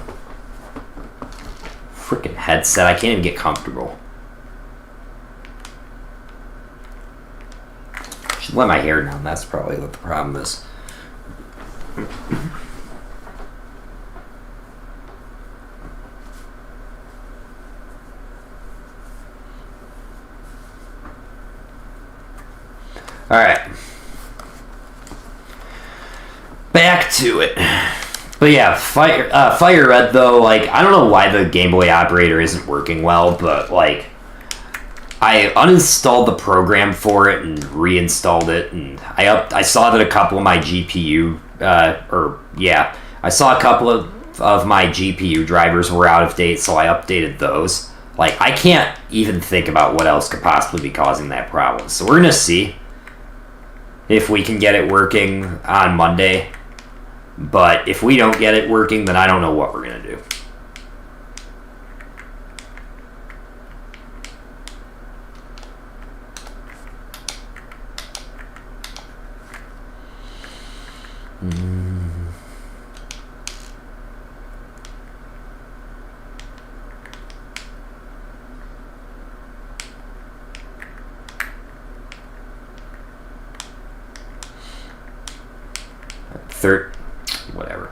A: Freaking headset, I can't even get comfortable. Should let my hair down, that's probably what the problem is. Alright. Back to it. But yeah, Fire Red though, like, I don't know why the Game Boy operator isn't working well, but like, I uninstalled the program for it and reinstalled it, and I saw that a couple of my GPU, I saw a couple of my GPU drivers were out of date, so I updated those. Like, I can't even think about what else could possibly be causing that problem, so we're gonna see if we can get it working on Monday. But if we don't get it working, then I don't know what we're going to do. Whatever.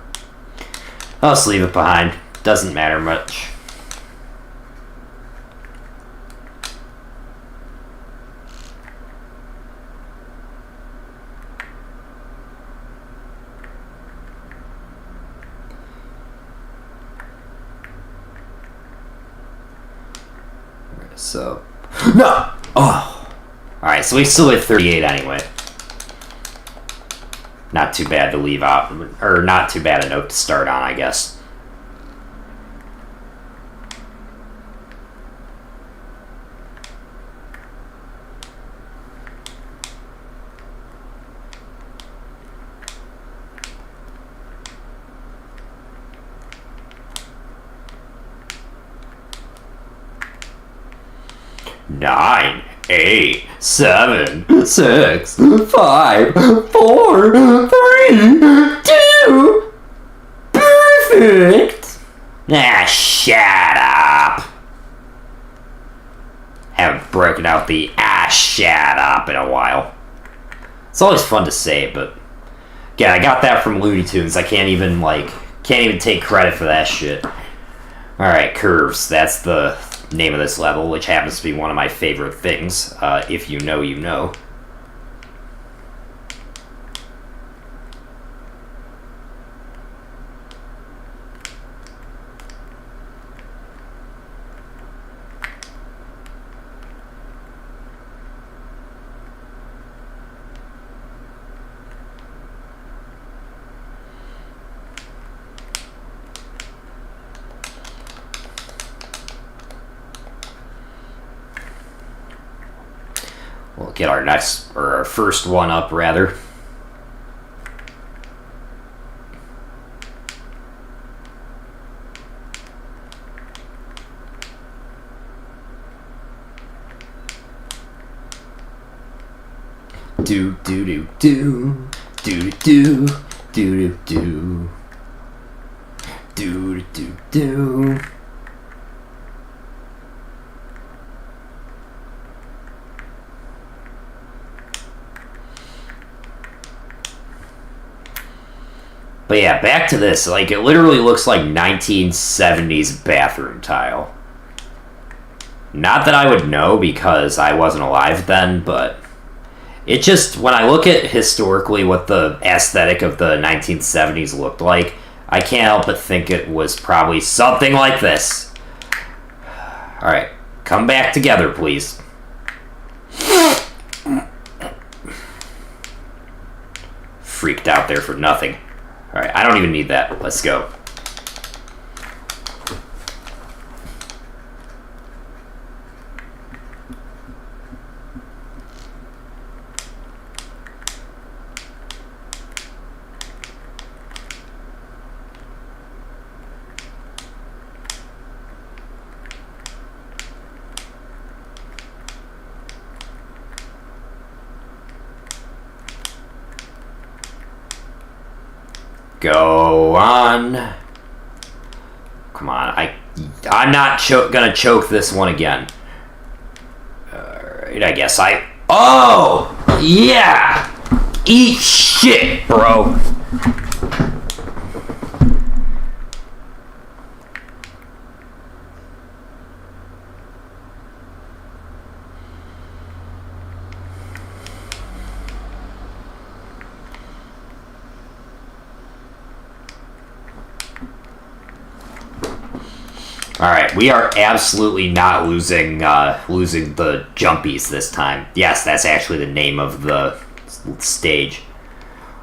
A: I'll just leave it behind. Doesn't matter much. So, no! Oh! Alright, so we still hit 38 anyway. Not too bad to leave out, or not too bad a note to start on, I guess. Nine, 8, 7, 6, 5, 4, 3, 2. Perfect. Ah, shut up. Haven't broken out the shut up in a while. It's always fun to say, but yeah, I got that from Looney Tunes. I can't even take credit for that shit. Alright, curves. That's the name of this level, which happens to be one of my favorite things. If you know, you know. We'll get our first one up, rather. Do do do do do do do do do do do. But yeah, back to this. Like, it literally looks like 1970s bathroom tile. Not that I would know because I wasn't alive then, but it just, when I look at historically what the aesthetic of the 1970s looked like, I can't help but think it was probably something like this. Alright, come back together, please. Freaked out there for nothing. Alright, I don't even need that. Let's go. Go on. Come on. I'm not gonna choke this one again. Alright, I guess Oh! Yeah! Eat shit, bro! Alright, we are absolutely not losing the jumpies this time. Yes, that's actually the name of the stage.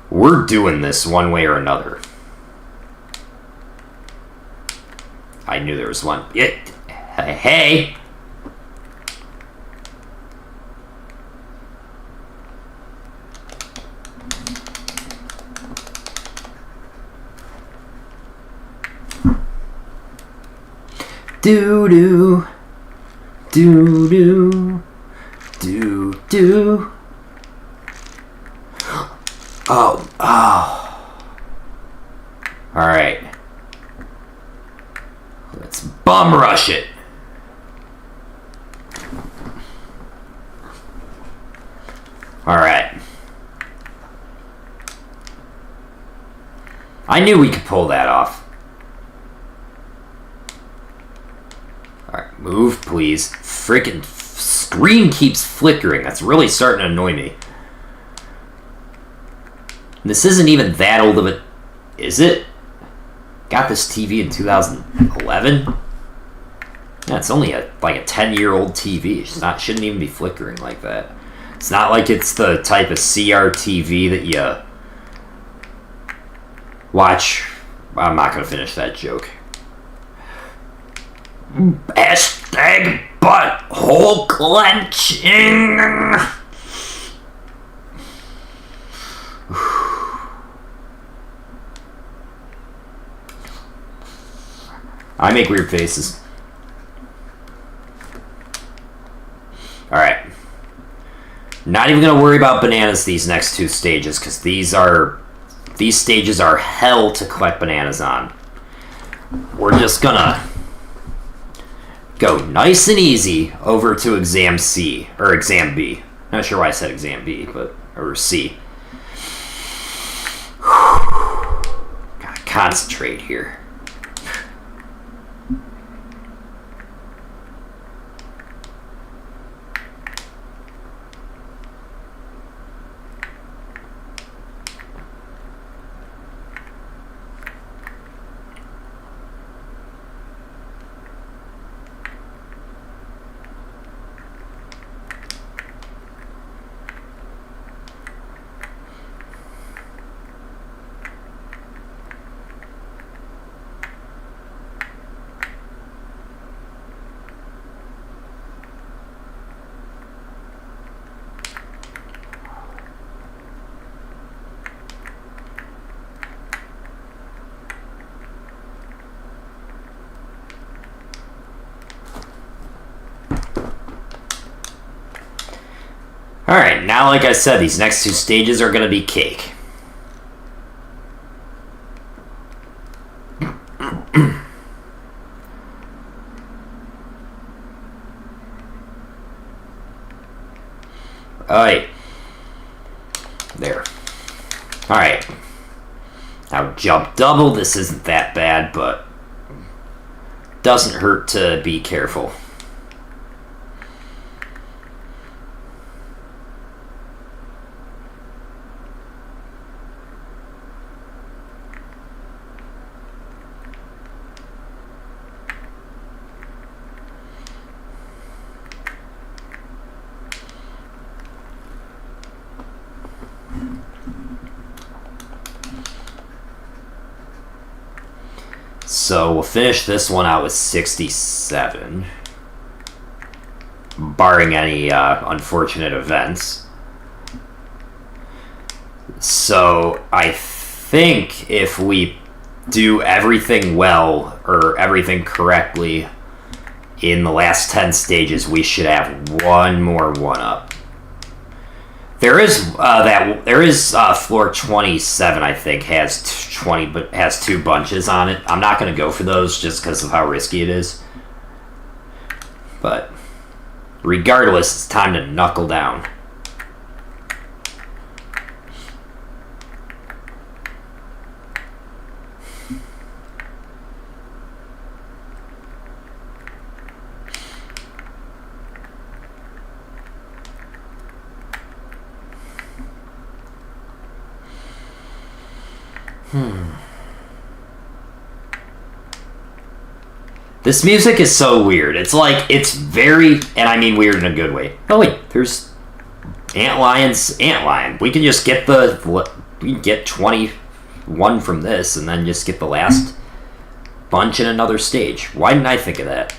A: We're doing this one way or another. I knew there was one. Hey! Do do do do do do. Oh. All right. Let's bum rush it. All right. I knew we could pull that off. Alright, move, please. Freaking screen keeps flickering. That's really starting to annoy me. This isn't even that old of a... Is it? Got this TV in 2011? Yeah, it's only like a 10-year-old TV. Shouldn't even be flickering like that. It's not like it's the type of CRTV that you watch. I'm not gonna finish that joke. Hashtag butthole clenching. I make weird faces. Alright. Not even gonna worry about bananas these next two stages, because these stages are hell to collect bananas on. We're just gonna go nice and easy over to exam C, or exam B. Not sure why I said exam B, or C. Gotta concentrate here. Alright, now like I said, these next two stages are going to be cake. Alright. There. Alright. Now jump double, this isn't that bad, but doesn't hurt to be careful. So we'll finish this one out with 67, barring any unfortunate events. So I think if we do everything well, or everything correctly, in the last 10 stages, we should have one more one-up. There is floor 27, I think, has 20, but has 2 bunches on it. I'm not going to go for those just because of how risky it is. But regardless, it's time to knuckle down. This music is so weird. it's very, and I mean weird in a good way. Oh wait, there's Antlion. We can just get we can get 21 from this, and then just get the last bunch in another stage. Why didn't I think of that?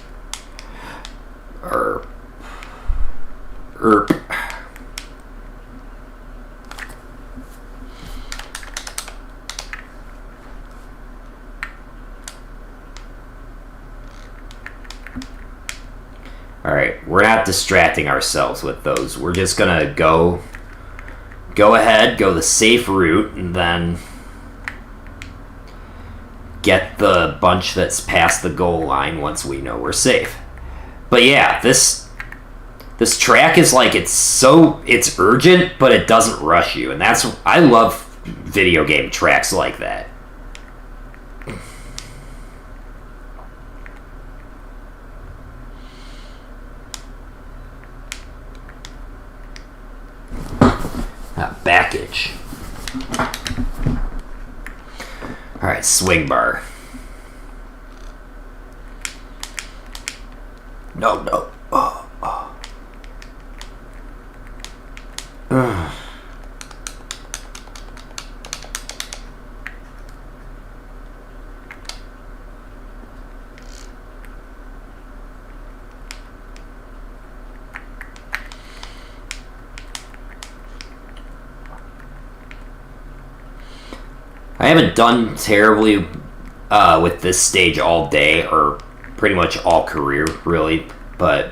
A: Alright, we're not distracting ourselves with those. We're just gonna go ahead, go the safe route, and then get the bunch that's past the goal line once we know we're safe. But yeah, this track is like, it's urgent, but it doesn't rush you, and I love video game tracks like that. Back itch. Alright, swing bar. No, no. Oh, oh. I haven't done terribly with this stage all day, or pretty much all career, really, but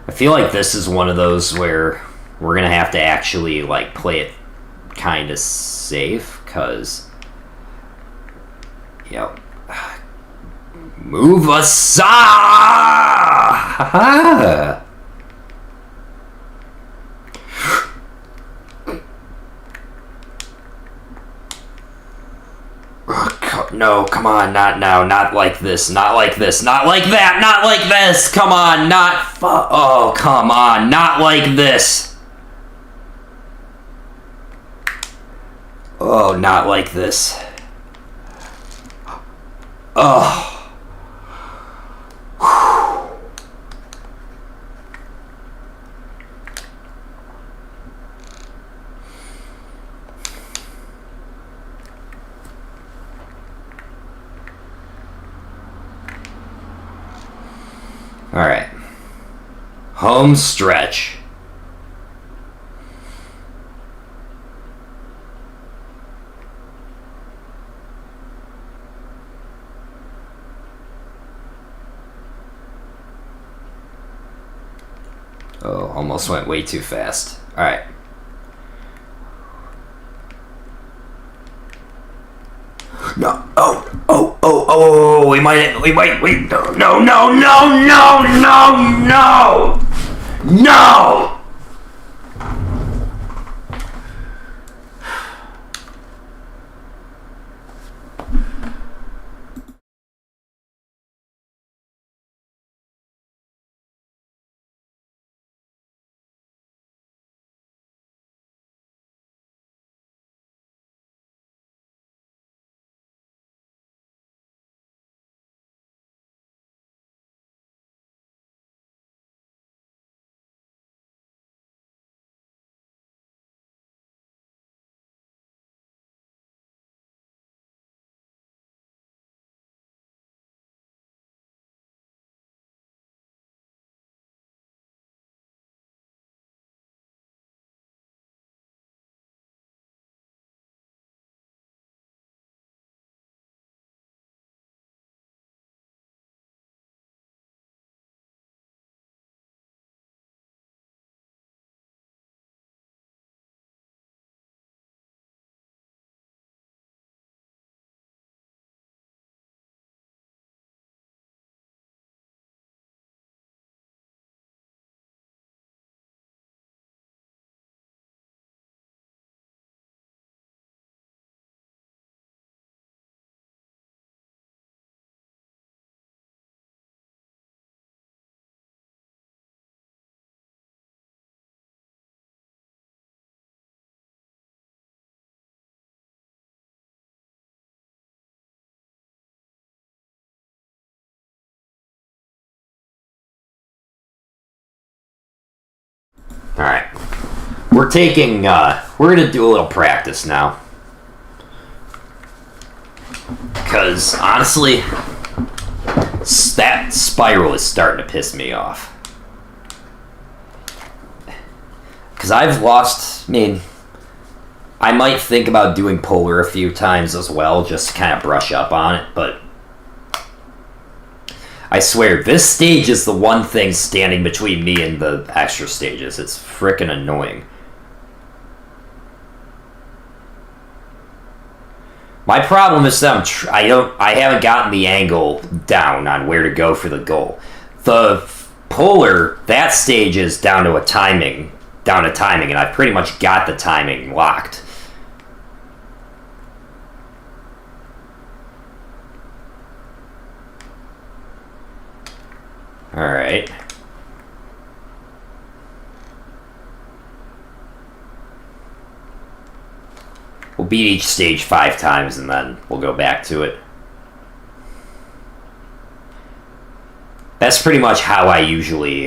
A: I feel like this is one of those where we're gonna have to actually like play it kind of safe, because move aside. No, come on, not now, not like this, not like this, not like that, not like this, come on, oh, come on, not like this. Oh, not like this. Oh. Alright. Home stretch. Oh, almost went way too fast. Alright. No. Oh, we might, no. Alright. We're gonna do a little practice now. Because, honestly, that spiral is starting to piss me off. Because I've lost, I might think about doing polar a few times as well, just to kind of brush up on it, but I swear, this stage is the one thing standing between me and the extra stages. It's frickin' annoying. My problem is that I haven't gotten the angle down on where to go for the goal. The polar, that stage is down to timing, and I've pretty much got the timing locked. Alright. We'll beat each stage 5 times and then we'll go back to it. That's pretty much how I usually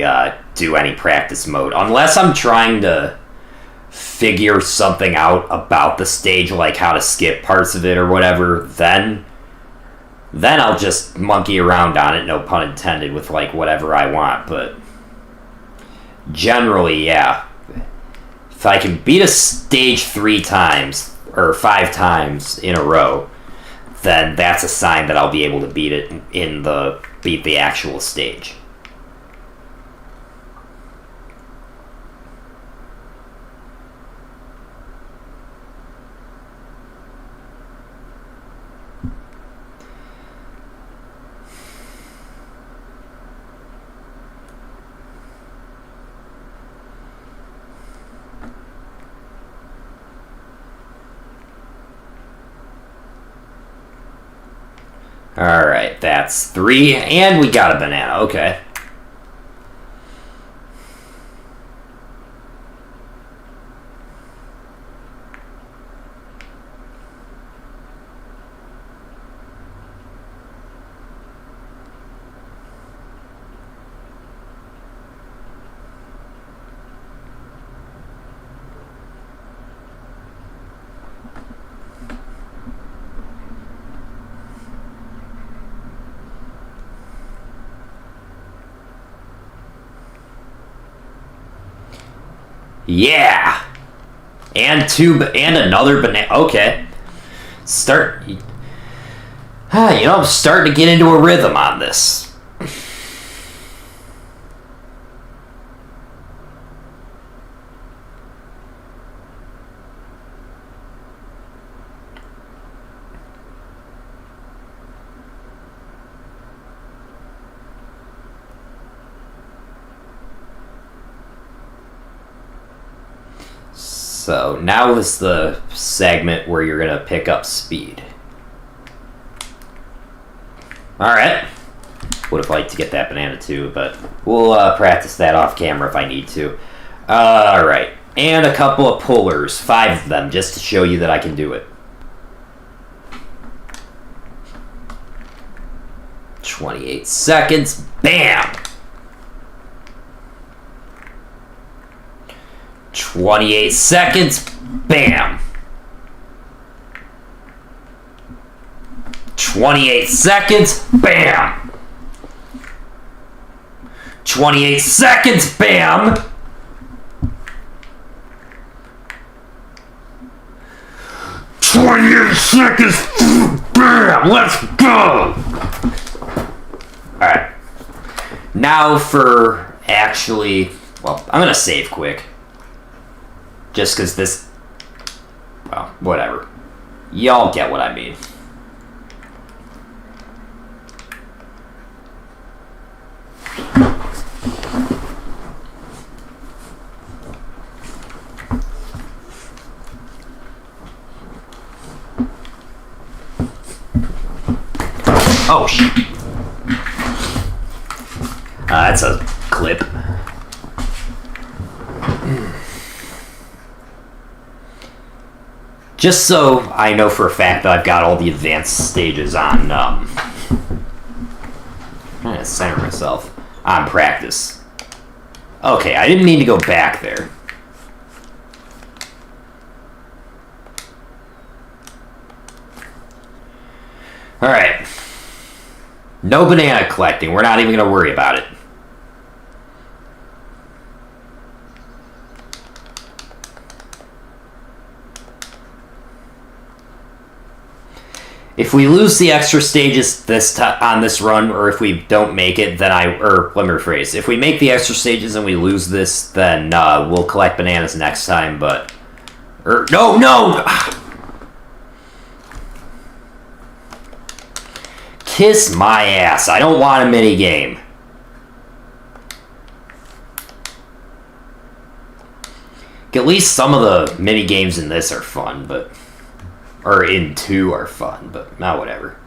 A: do any practice mode. Unless I'm trying to figure something out about the stage, like how to skip parts of it or whatever, then I'll just monkey around on it, no pun intended, with like whatever I want. But generally, yeah. If I can beat a stage 3 times or 5 times in a row, then that's a sign that I'll be able to beat it beat the actual stage. Alright, that's 3, and we got a banana, okay. Yeah! And another banana. Okay. I'm starting to get into a rhythm on this. So now is the segment where you're going to pick up speed. Alright. Would have liked to get that banana too, but we'll practice that off camera if I need to. Alright. And a couple of pullers. 5 of them, just to show you that I can do it. 28 seconds. Bam! 28 seconds. Bam! 28 seconds. Bam! 28 seconds. Bam! 28 seconds. Bam! Let's go! Alright. Now for actually... Well, I'm gonna save quick. Just because this... Well, whatever. Y'all get what I mean. Oh, shit. That's a clip. Just so I know for a fact that I've got all the advanced stages on, I'm trying to center myself, on practice. Okay, I didn't mean to go back there. Alright. No banana collecting. We're not even going to worry about it. If we lose the extra stages on this run, or if we don't make it, then let me rephrase. If we make the extra stages and we lose this, then we'll collect bananas next time, but... No! Kiss my ass. I don't want a minigame. At least some of the minigames in this are fun, but... Or in 2 are fun, but not whatever.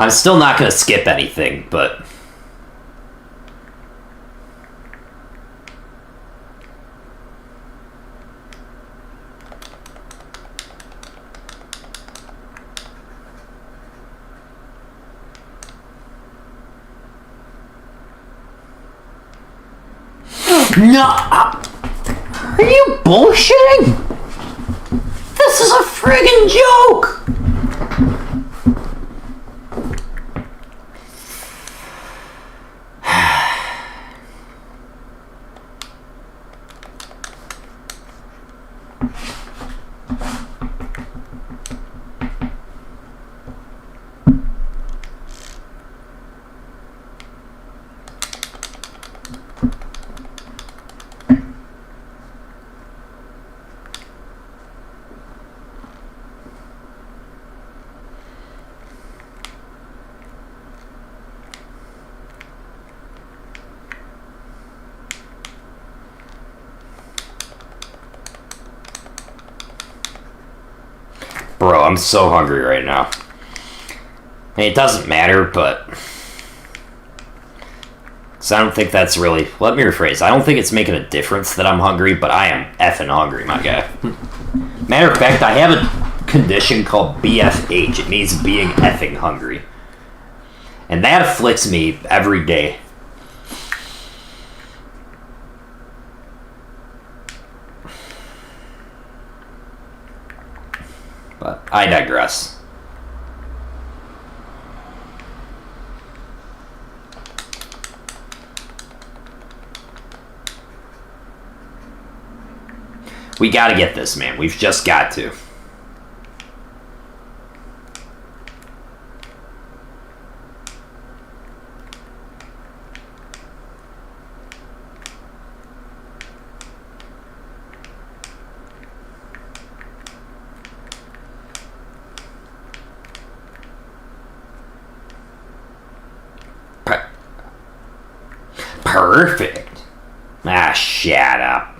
A: I'm still not going to skip anything, but... No! Are you bullshitting? This is a friggin' joke! Bro, I'm so hungry right now. I mean, it doesn't matter, but... Because I don't think that's really... Let me rephrase. I don't think it's making a difference that I'm hungry, but I am effing hungry, my guy. Matter of fact, I have a condition called BFH. It means being effing hungry. And that afflicts me every day. But I digress. We gotta get this, man. We've just got to. Perfect. Ah, shut up.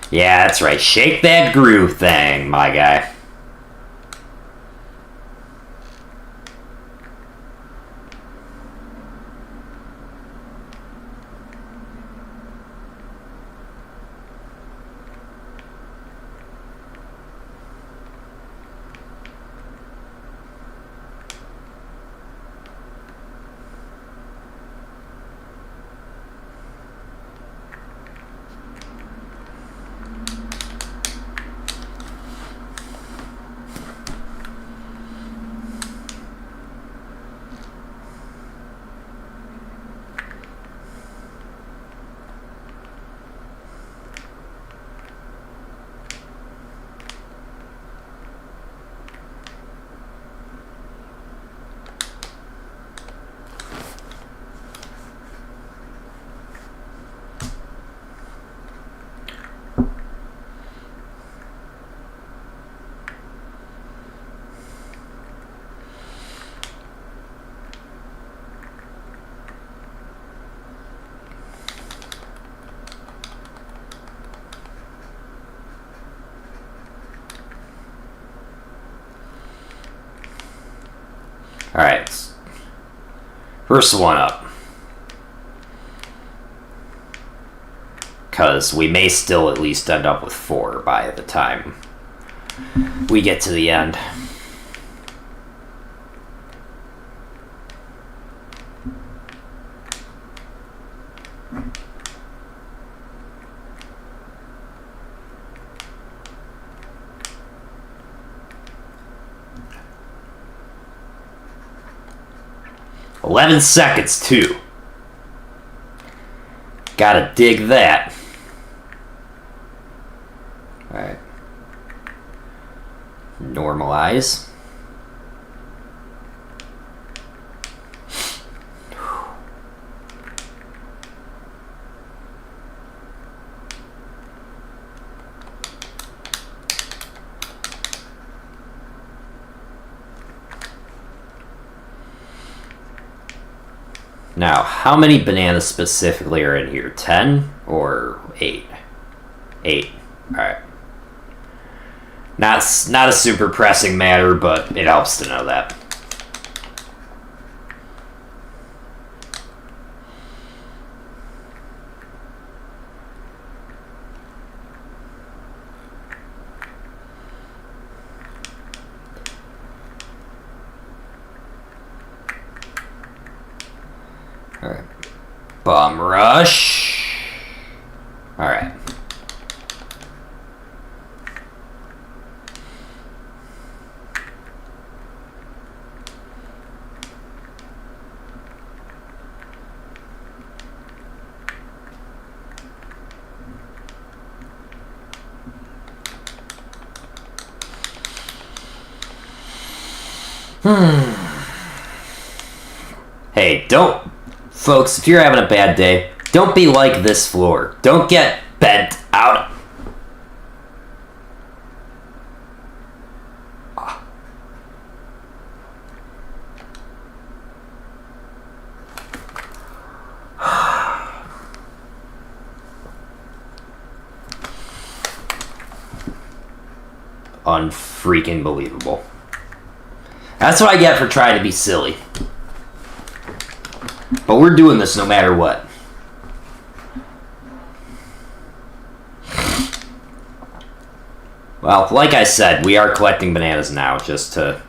A: Yeah, that's right. Shake that groove thing, my guy. Alright. First one up. Because we may still at least end up with 4 by the time we get to the end. "11 seconds, too. Gotta dig that. Alright. Normalize. Now, how many bananas specifically are in here? 10 or 8? 8. Alright. Not a super pressing matter, but it helps to know that. Alright. Bum rush. Alright. Hey, folks, if you're having a bad day, don't be like this floor. Don't get bent out. Unfreaking believable. That's what I get for trying to be silly. But we're doing this no matter what. Well, like I said, we are collecting bananas now, just to...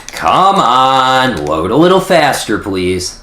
A: Come on, load a little faster, please.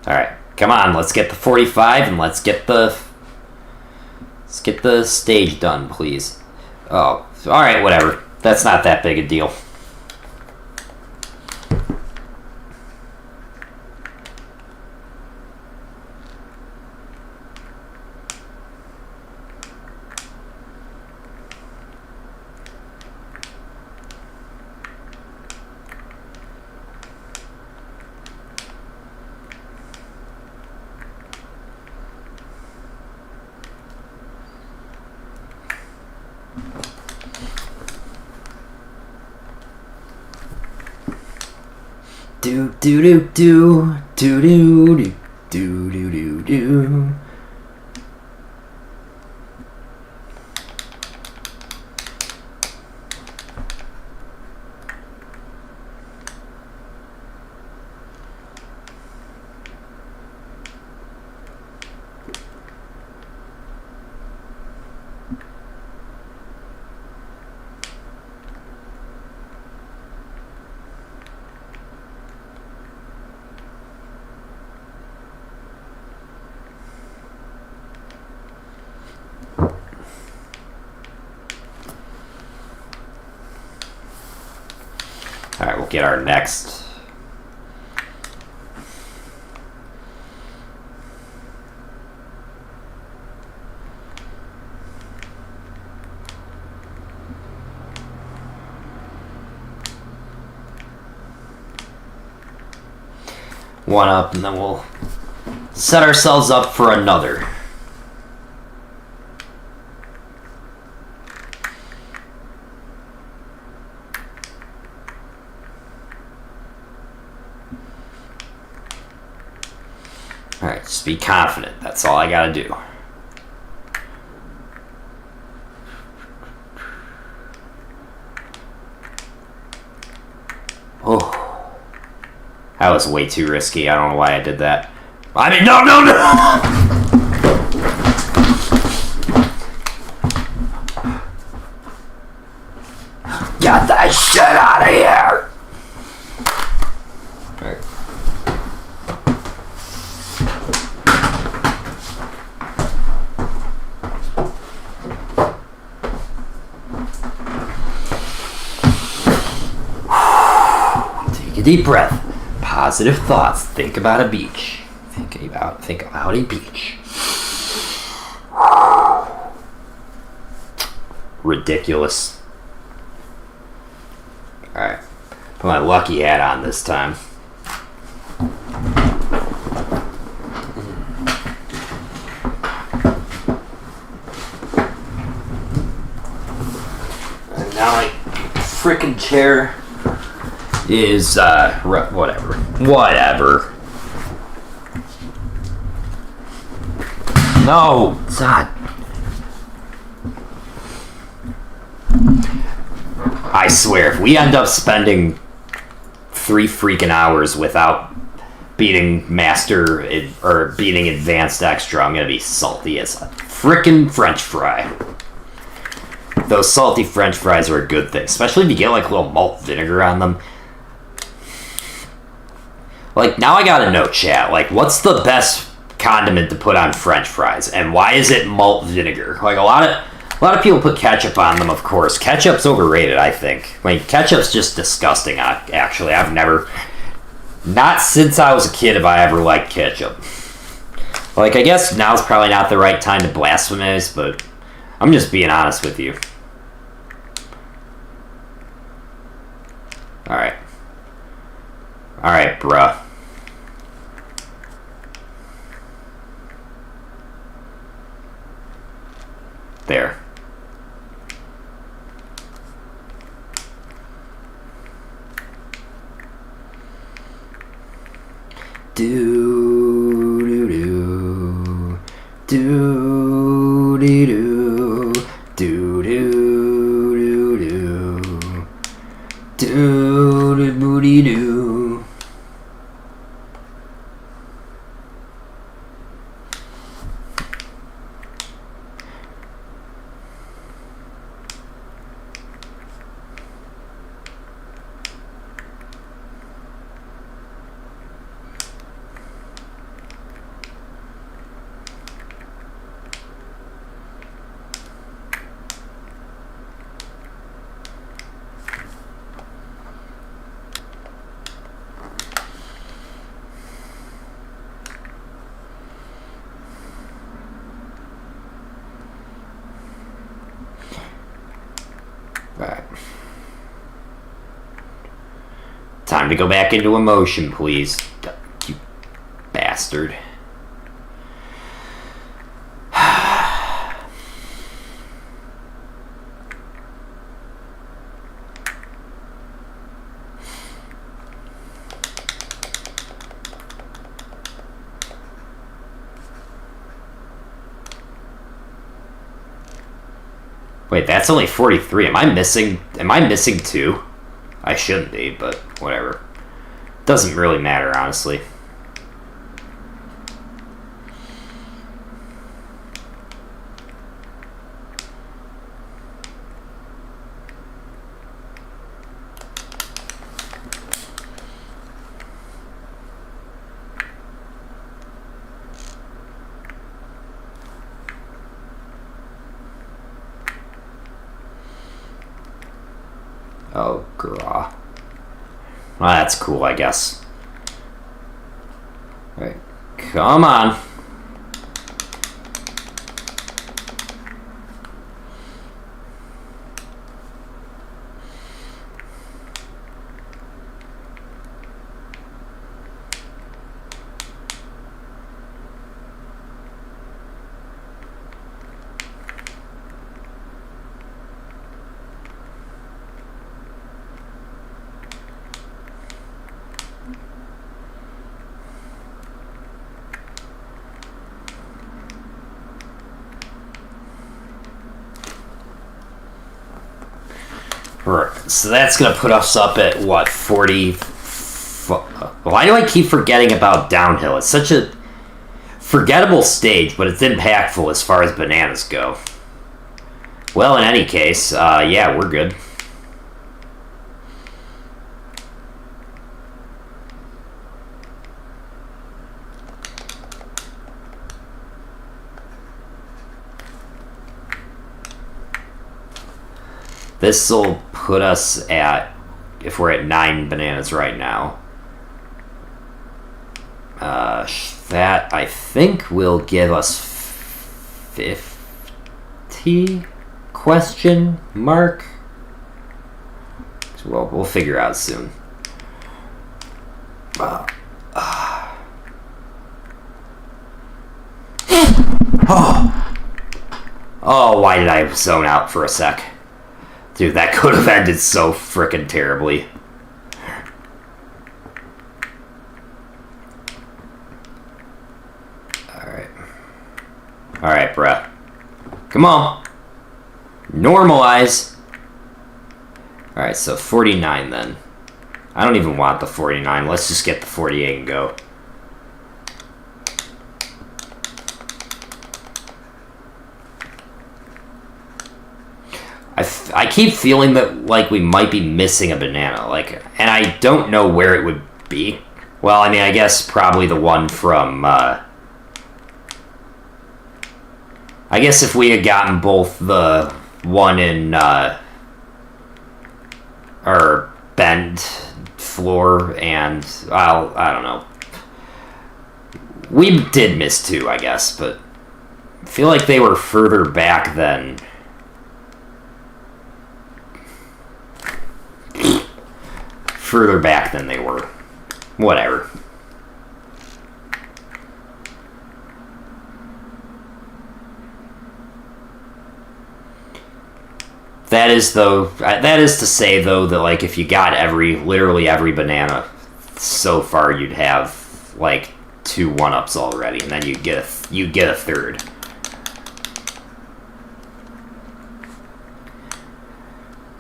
A: Alright, come on, let's get the 45 and let's get the stage done, please. Oh, alright, whatever. That's not that big a deal. Do do do do do do do do do do. Alright, we'll get our next. one up, and then we'll set ourselves up for another. Alright, just be confident. That's all I gotta do. Oh. That was way too risky. I don't know why I did that. I mean, no! Get that shit out of here! Alright. Take a deep breath. Positive thoughts. Think about a beach. Think about a beach. Ridiculous. Alright. Put my lucky hat on this time. And now my frickin' chair is, whatever. Whatever. No, it's not. I swear, if we end up spending 3 freaking hours without beating Master or beating Advanced Extra, I'm gonna be salty as a frickin' French fry. Those salty French fries are a good thing, especially if you get like a little malt vinegar on them. Like, now I gotta know, chat, like, what's the best condiment to put on French fries, and why is it malt vinegar? Like, a lot of people put ketchup on them, of course. Ketchup's overrated, I think. Like, ketchup's just disgusting, actually. I've never... Not since I was a kid have I ever liked ketchup. Like, I guess now's probably not the right time to blasphemize, but I'm just being honest with you. Alright. Alright, bruh. There. Do do do do do do do do do do do do. Alright. Time to go back into emotion, please. You bastard. Wait, that's only 43. Am I missing 2? I shouldn't be, but whatever. Doesn't really matter, honestly. Oh, grah. Well, that's cool, I guess. Alright. Come on. So that's going to put us up at, what, 40... Why do I keep forgetting about downhill? It's such a forgettable stage, but it's impactful as far as bananas go. Well, in any case, yeah, we're good. This will put us at, if we're at 9 bananas right now, that I think will give us 50 question mark. Well, we'll figure out soon. Oh, why did I zone out for a sec? Dude, that could have ended so frickin' terribly. Alright, bruh. Come on. Normalize. Alright, so 49 then. I don't even want the 49. Let's just get the 48 and go. I keep feeling that, like, we might be missing a banana. Like, and I don't know where it would be. Well, I mean, I guess probably the one from, I guess if we had gotten both the one in, or bend floor and, I don't know. We did miss 2, I guess, but I feel like they were further back than... further back than they were. Whatever. That is to say, though, that, like, if you got literally every banana so far, you'd have, like, 2 1-ups already, and then you'd get a third.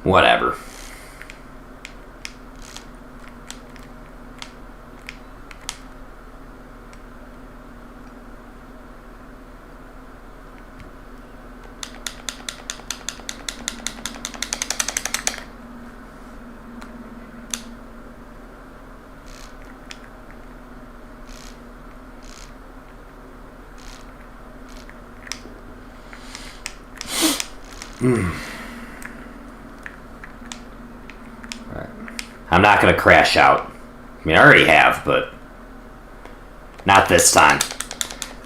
A: Whatever. Right. I'm not going to crash out. I mean, I already have, but not this time.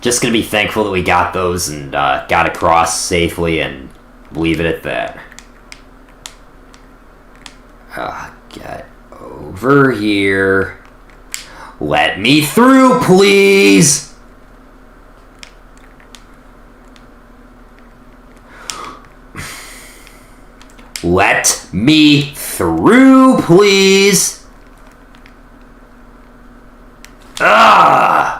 A: Just going to be thankful that we got those and got across safely and leave it at that. Get over here. Let me through, please! Let me through, please! Ah!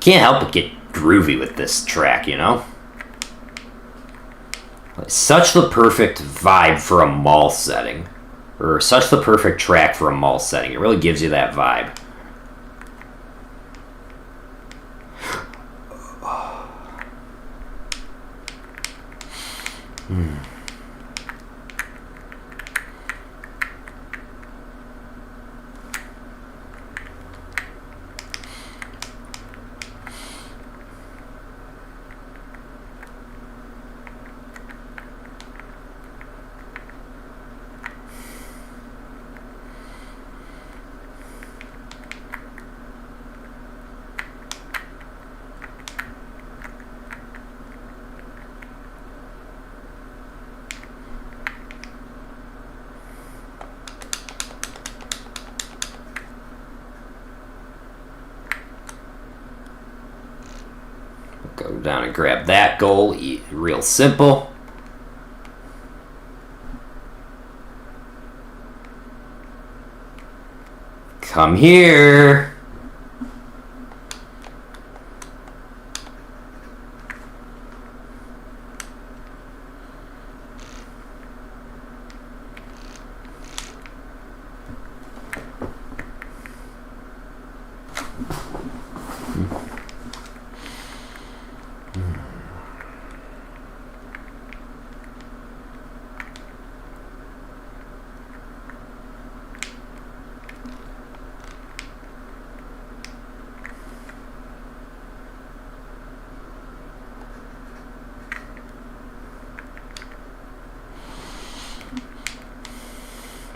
A: Can't help but get groovy with this track, you know? Such the perfect vibe for a mall setting. Or such the perfect track for a mall setting. It really gives you that vibe. down and grab that goal. Real simple. Come here.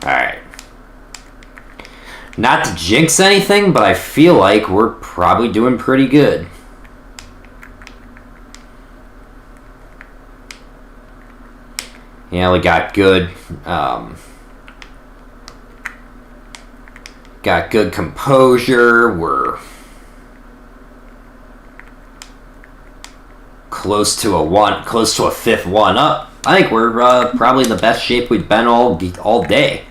A: Alright. Not to jinx anything, but I feel like we're probably doing pretty good. Yeah, we got good, got good composure. We're close to a 5th one up. I think we're probably in the best shape we've been all day.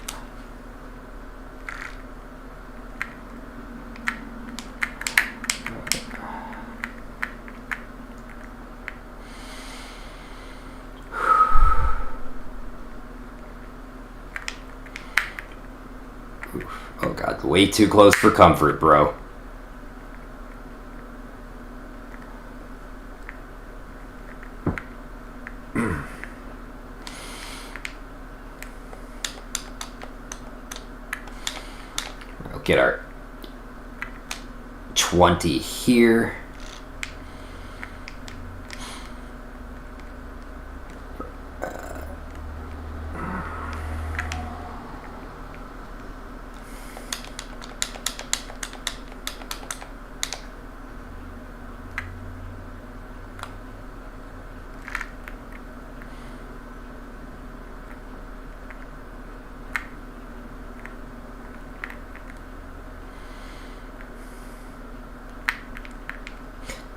A: Oh god, way too close for comfort, bro. We'll get our 20 here.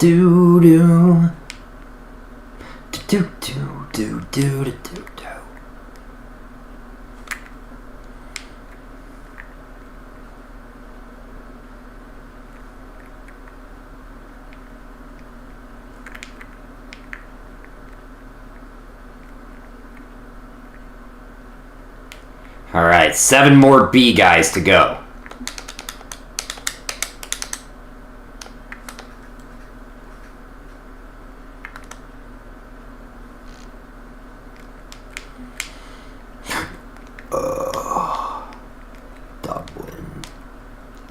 A: Do do do do do do do do. All right, 7 more B guys to go.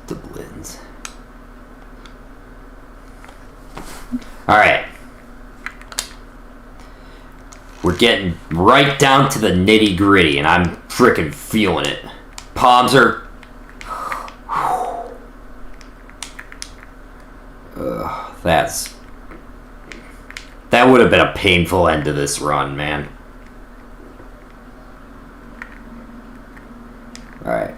A: Dublins. All right. We're getting right down to the nitty gritty, and I'm freaking feeling it. Palms are... That would have been a painful end to this run, man. Alright.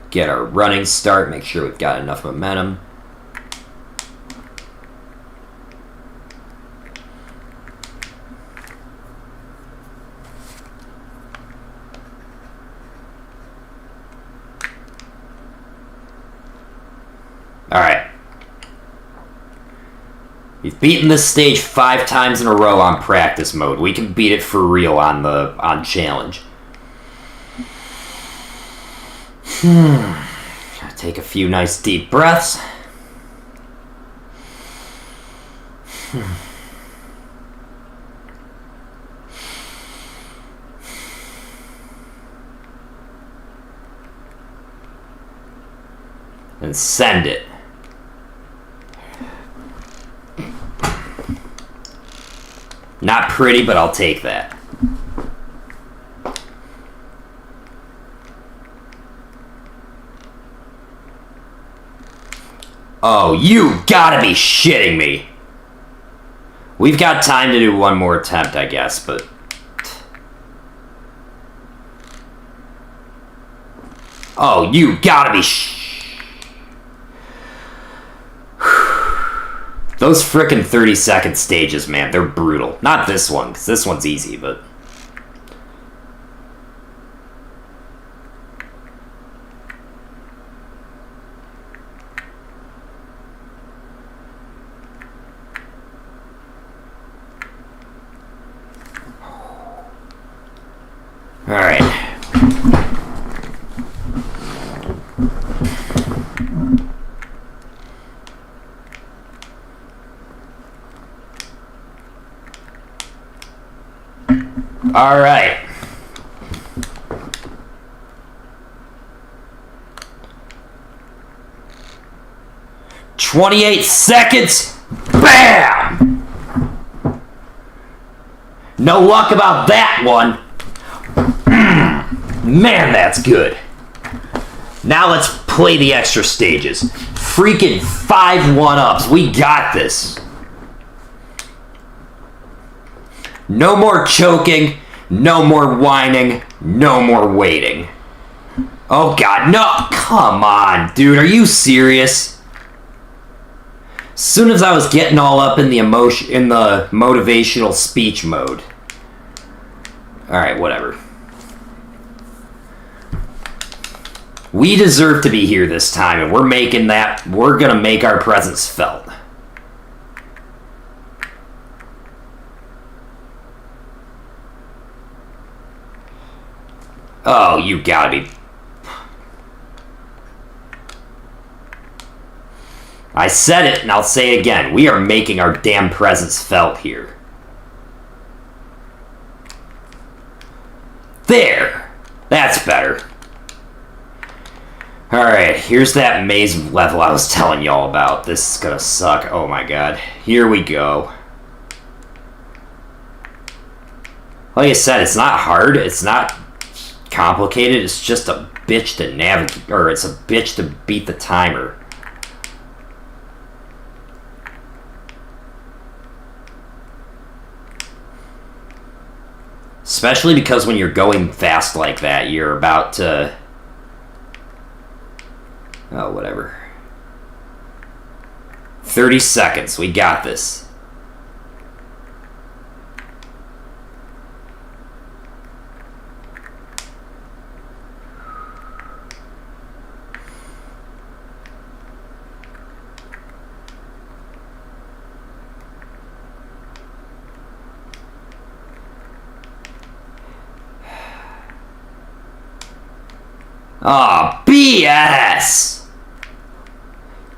A: Get our running start, make sure we've got enough momentum. Alright. We've beaten this stage 5 times in a row on practice mode. We can beat it for real on challenge. Gotta take a few nice deep breaths. And send it. Not pretty, but I'll take that. Oh, you gotta be shitting me. We've got time to do one more attempt, I guess, but... Oh, you gotta be Those frickin' 30-second stages, man, they're brutal. Not this one, because this one's easy, but... Alright. Alright. "28 seconds. Bam! No luck about that one. Man, that's good. Now let's play the extra stages. Freaking 5 1-ups. We got this. No more choking. No more whining. No more waiting. Oh god, no! Come on, dude. Are you serious? As soon as I was getting all up in the motivational speech mode. Alright, whatever. We deserve to be here this time, and we're gonna make our presence felt. Oh, you gotta be... I said it, and I'll say it again. We are making our damn presence felt here. There! That's better. Alright, here's that maze level I was telling y'all about. This is gonna suck. Oh my god. Here we go. Like I said, it's not hard. It's not complicated. It's just a bitch to navigate, or it's a bitch to beat the timer. Especially because when you're going fast like that, you're about to... Oh, whatever. 30 seconds. We got this. Aw, BS!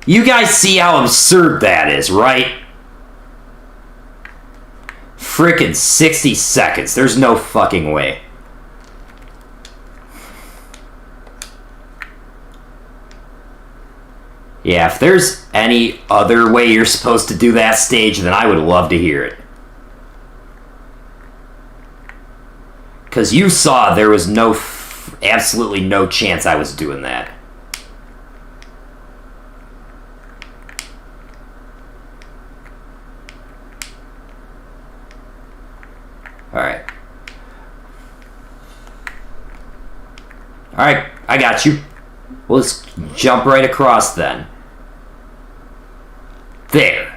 A: You guys see how absurd that is, right? Frickin' 60 seconds. There's no fucking way. Yeah, if there's any other way you're supposed to do that stage, then I would love to hear it. Because you saw there was absolutely no chance I was doing that. Alright. Alright, I got you. Well, let's jump right across then. There.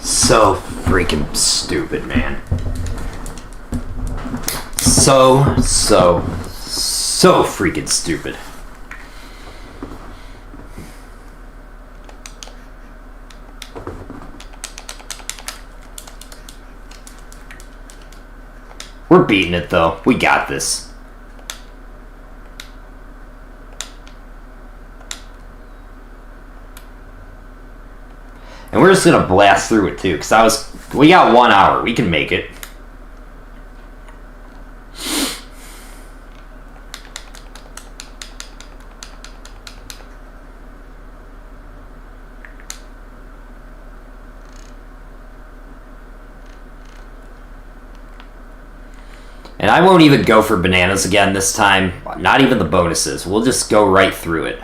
A: So freaking stupid, man. So freaking stupid. We're beating it, though. We got this. And we're just going to blast through it, too, because we got 1 hour. We can make it. And I won't even go for bananas again this time. Not even the bonuses. We'll just go right through it.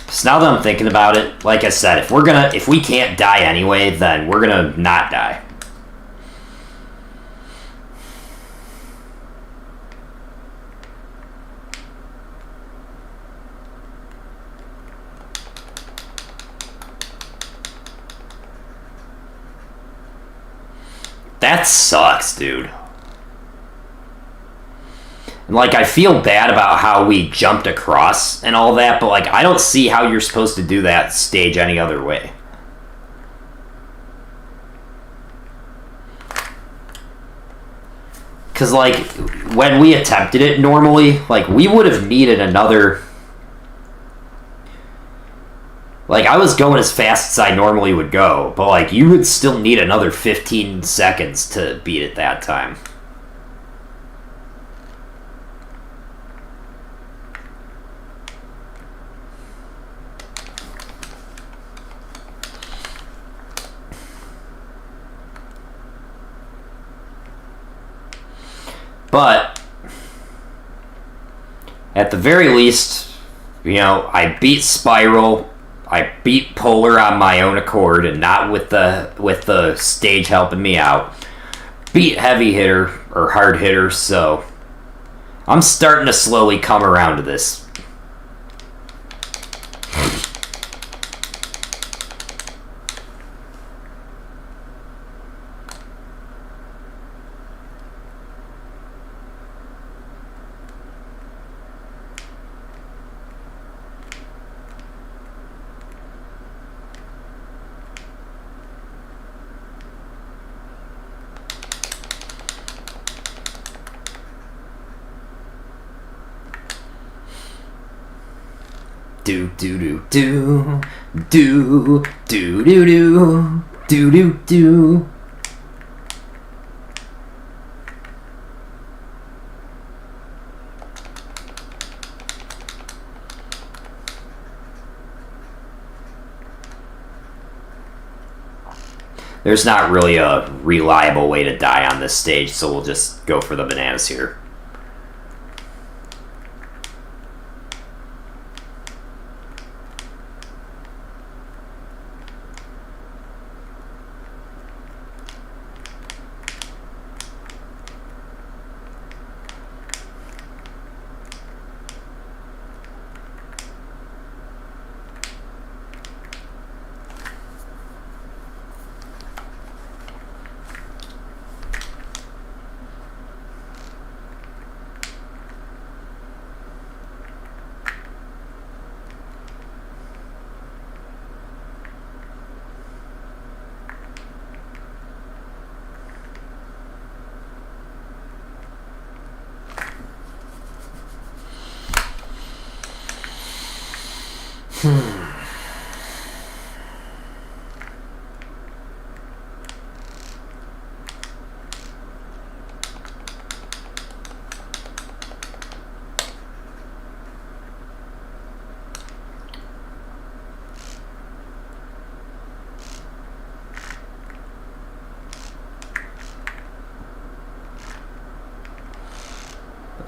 A: So now that I'm thinking about it, like I said, if we can't die anyway, then we're gonna not die. That sucks, dude. And, like, I feel bad about how we jumped across and all that, but, like, I don't see how you're supposed to do that stage any other way. Because, like, when we attempted it normally, like, we would have needed another... Like, I was going as fast as I normally would go, but, like, you would still need another 15 seconds to beat it that time. But, at the very least, you know, I beat Spiral, I beat Polar on my own accord, and not with the stage helping me out. Beat Heavy Hitter, or Hard Hitter, so I'm starting to slowly come around to this. Do do do do do do do do do do do. There's not really a reliable way to die on this stage, so we'll just go for the bananas here.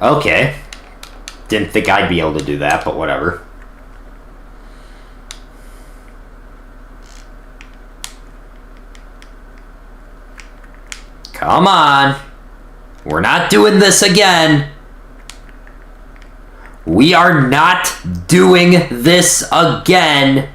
A: Okay. Didn't think I'd be able to do that, but whatever. Come on. We're not doing this again. We are not doing this again.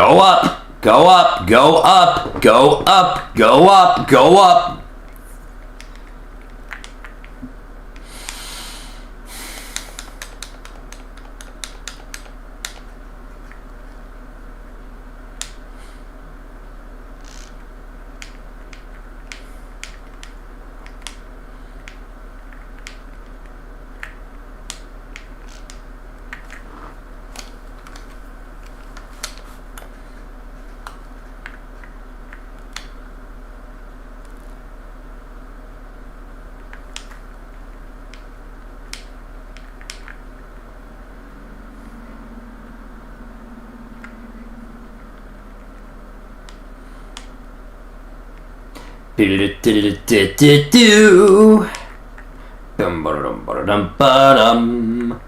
A: Go up, go up, go up, go up, go up, go up. Do dum ba dum ba dum ba dum.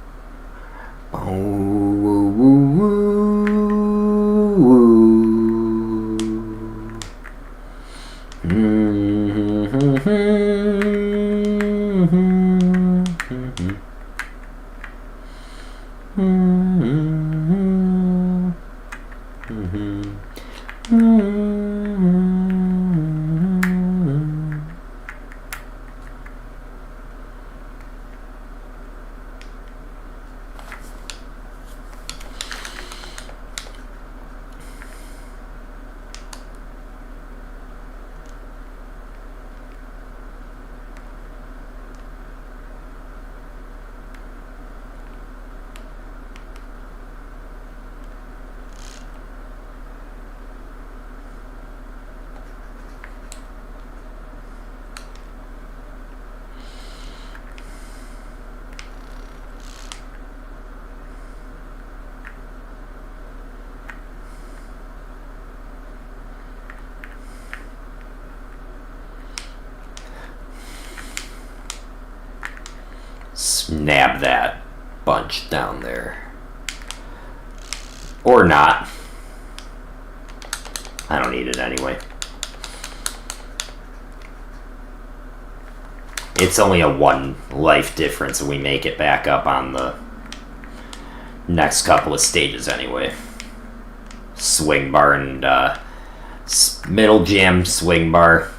A: Snap that bunch down there. Or not. I don't need it anyway. It's only a 1 life difference and we make it back up on the next couple of stages anyway. Swing bar and middle jam swing bar.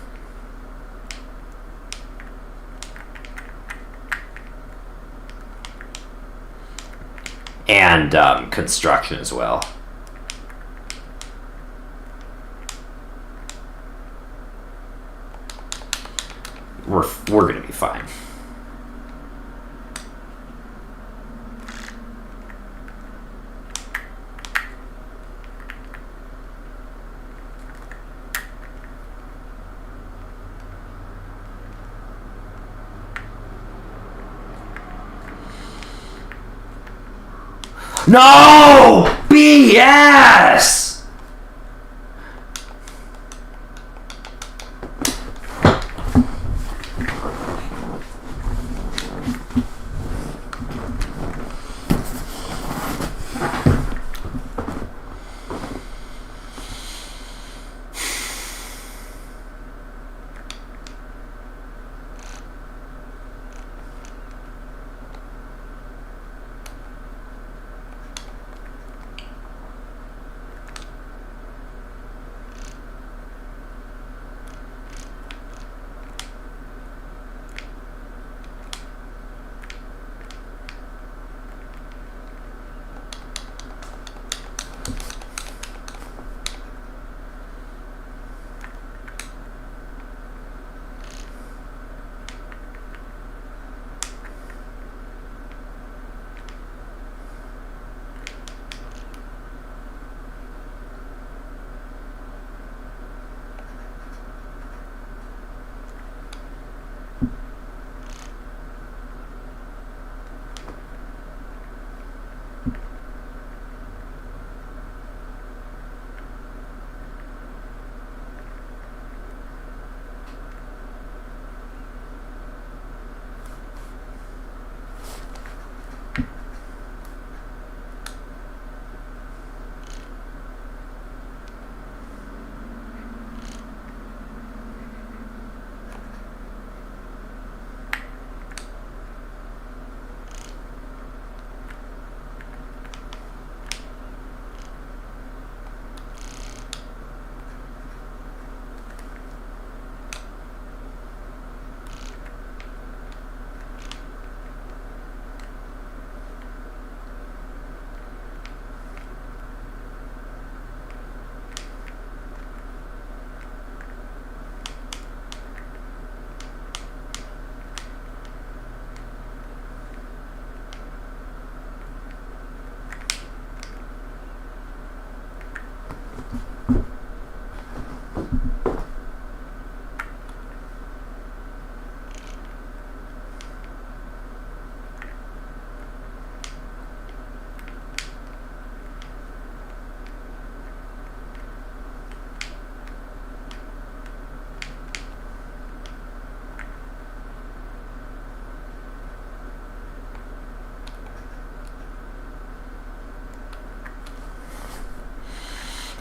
A: And construction as well. We're gonna be fine. No! BS!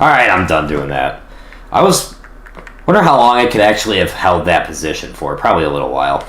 A: Alright, I'm done doing that. Wonder how long I could actually have held that position for. Probably a little while.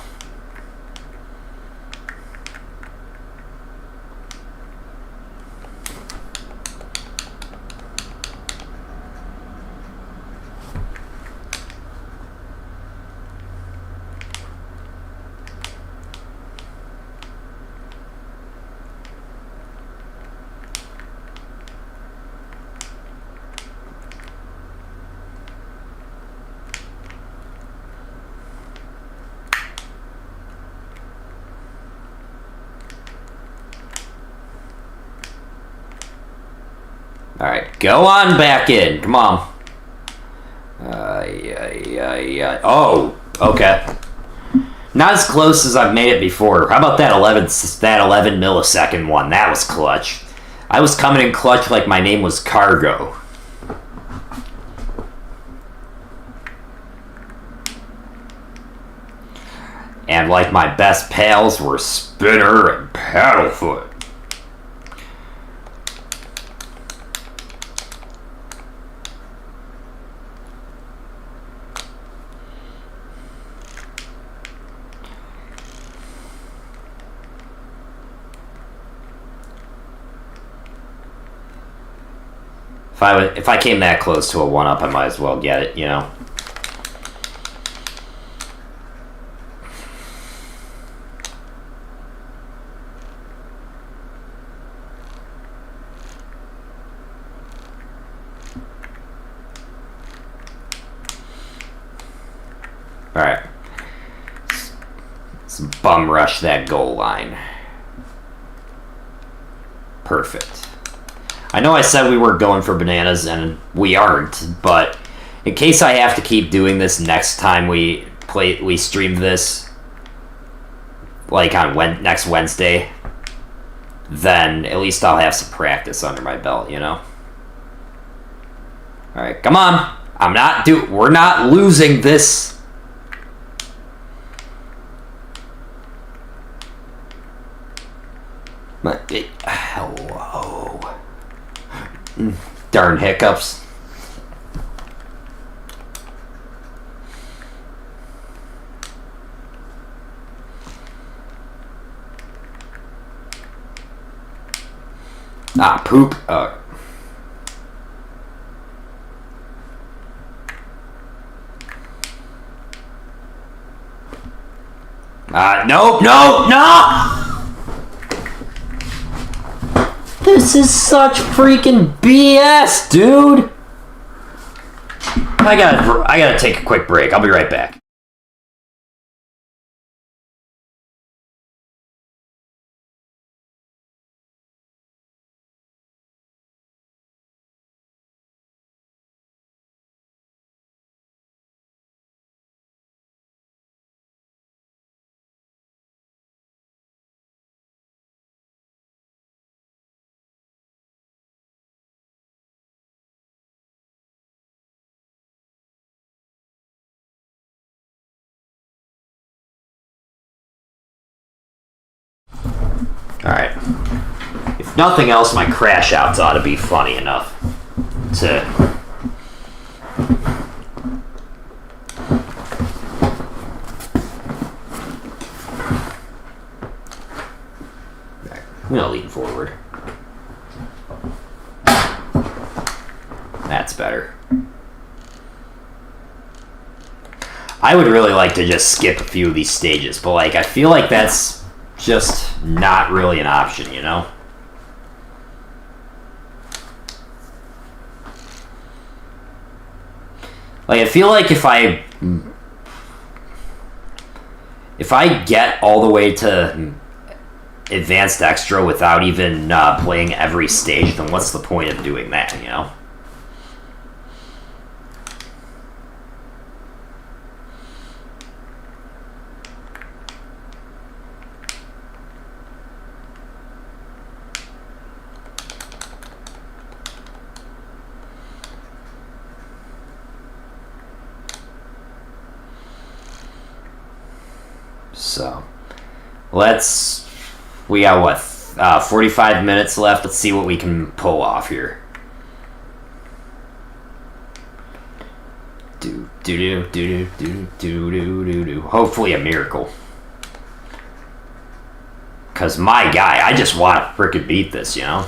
A: Alright, go on back in. Come on. Oh, okay. Not as close as I've made it before. How about that 11 millisecond one? That was clutch. I was coming in clutch like my name was Cargo. And like my best pals were Spinner and Paddlefoot. If I came that close to a 1-up, I might as well get it, you know? Alright. Let's bum rush that goal line. Perfect. I know I said we were going for bananas, and we aren't, but in case I have to keep doing this next time we stream this, like on next Wednesday, then at least I'll have some practice under my belt, you know? Alright, come on! We're not losing this. Hello. Darn hiccups. Poop. Nope, no! This is such freaking BS, dude! I gotta take a quick break. I'll be right back. Alright. If nothing else, my crash outs ought to be funny enough to... I'm gonna lean forward. That's better. I would really like to just skip a few of these stages, but like I feel like that's just not really an option, you know? Like I feel like if I get all the way to advanced extra without even playing every stage, then what's the point of doing that, you know? So, we got what, 45 minutes left. Let's see what we can pull off here. Hopefully a miracle. Because my guy, I just want to frickin' beat this, you know?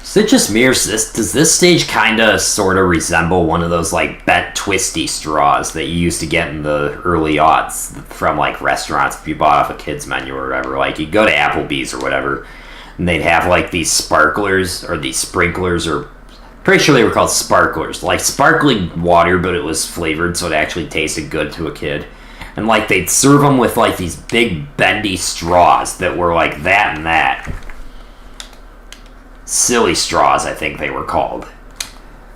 A: Is it just me, or does this stage kind of sort of resemble one of those like bent twisty straws that you used to get in the early aughts from like restaurants if you bought off a kid's menu or whatever? Like you'd go to Applebee's or whatever, and they'd have like these sparklers or these sprinklers, or pretty sure they were called sparklers, like sparkling water, but it was flavored so it actually tasted good to a kid. And like they'd serve them with like these big bendy straws that were like that and that. Silly straws, I think they were called.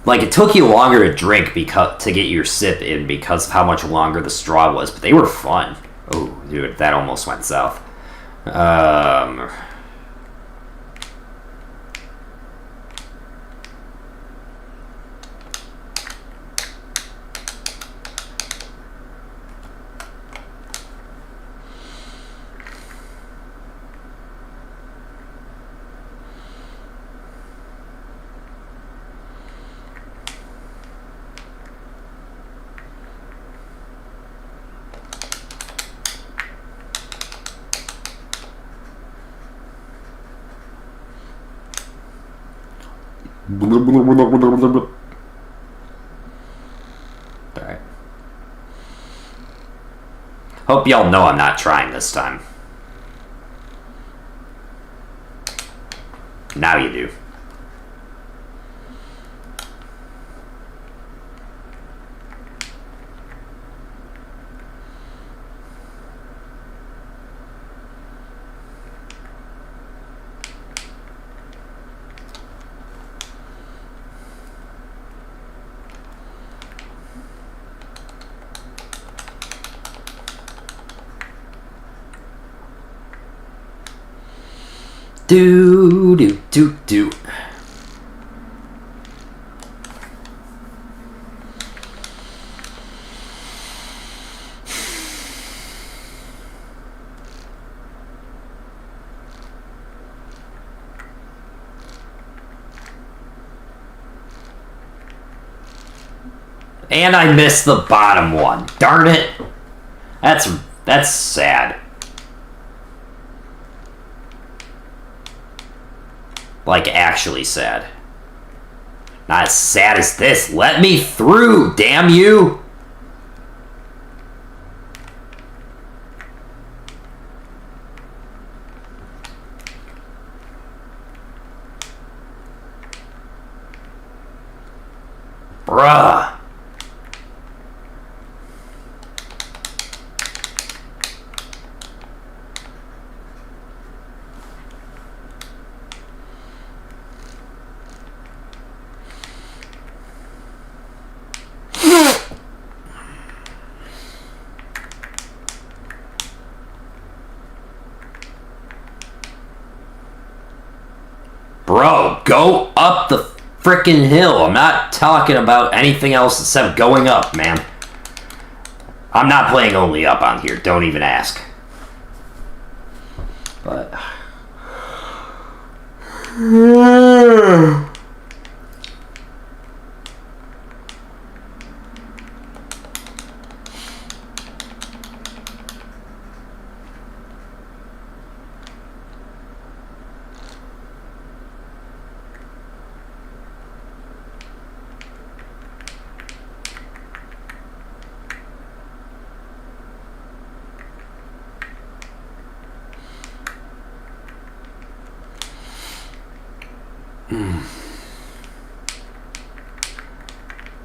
A: Like, it took you longer to drink to get your sip in because of how much longer the straw was, but they were fun. Oh, dude, that almost went south. Alright. Hope y'all know I'm not trying this time. Now you do. Do. And I missed the bottom one. Darn it. That's sad. Like, actually sad. Not as sad as this. Let me through, damn you! Bruh. Bro, go up the frickin' hill. I'm not talking about anything else except going up, man. I'm not playing only up on here. Don't even ask. But...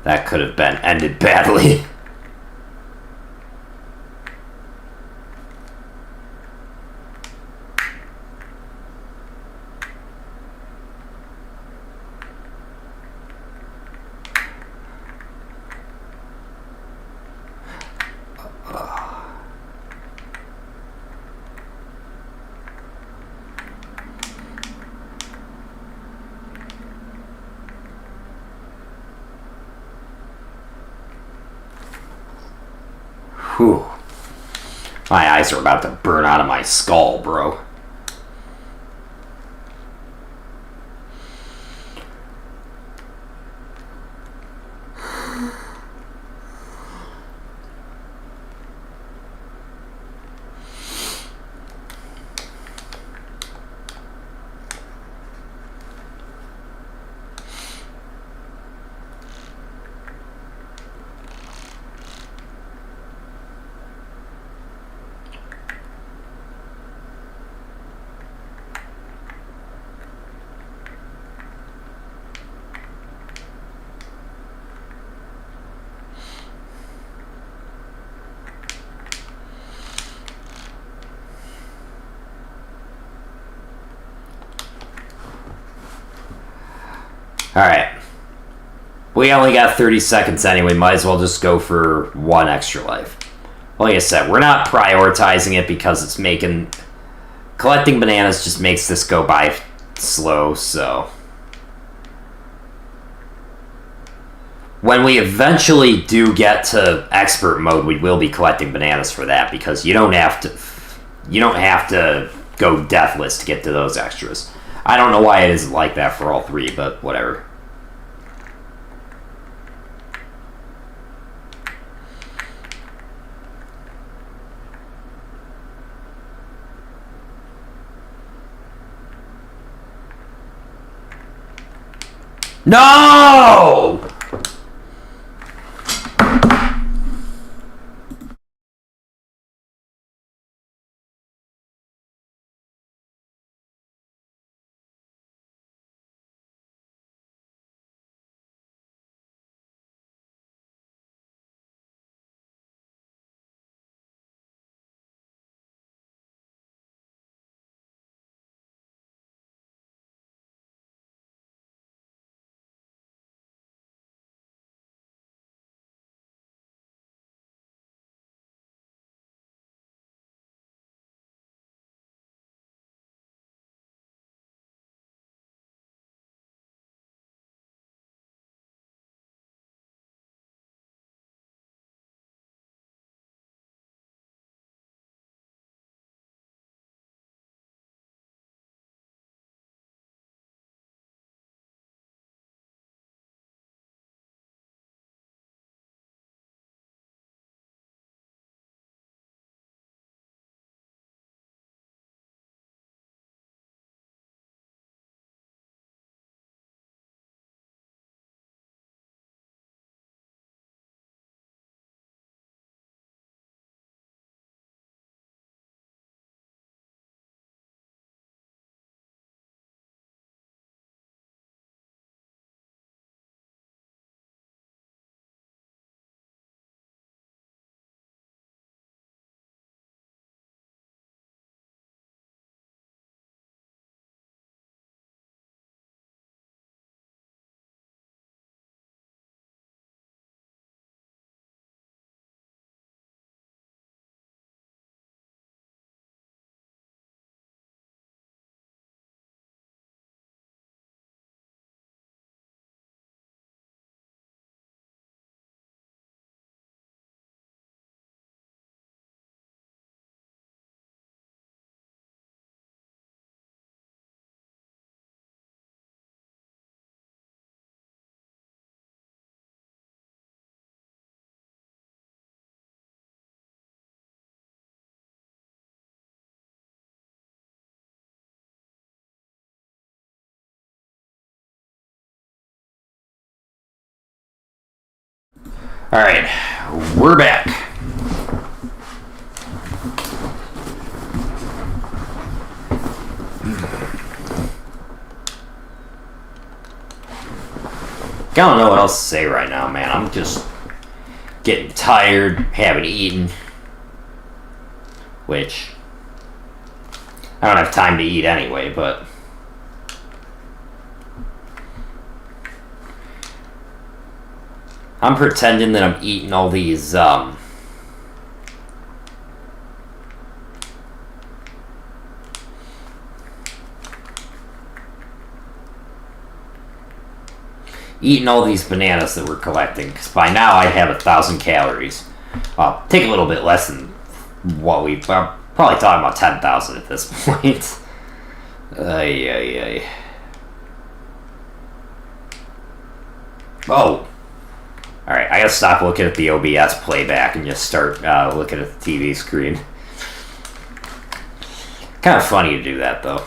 A: that could have been ended badly. Whew. My eyes are about to burn out of my skull, bro. Alright. We only got 30 seconds anyway. Might as well just go for one extra life. Like I said, we're not prioritizing it because it's making... Collecting bananas just makes this go by slow, so... When we eventually do get to expert mode, we will be collecting bananas for that because you don't have to go deathless to get to those extras. I don't know why it isn't like that for all three, but whatever. No! Alright, we're back. I don't know what else to say right now, man. I'm just getting tired, haven't eaten. Which, I don't have time to eat anyway, but... I'm pretending that I'm eating all these, eating all these bananas that we're collecting, because by now I have 1,000 calories. Take a little bit less than what we... probably talking about 10,000 at this point. Ay. Oh! Alright, I gotta stop looking at the OBS playback and just start looking at the TV screen. Kind of funny to do that, though.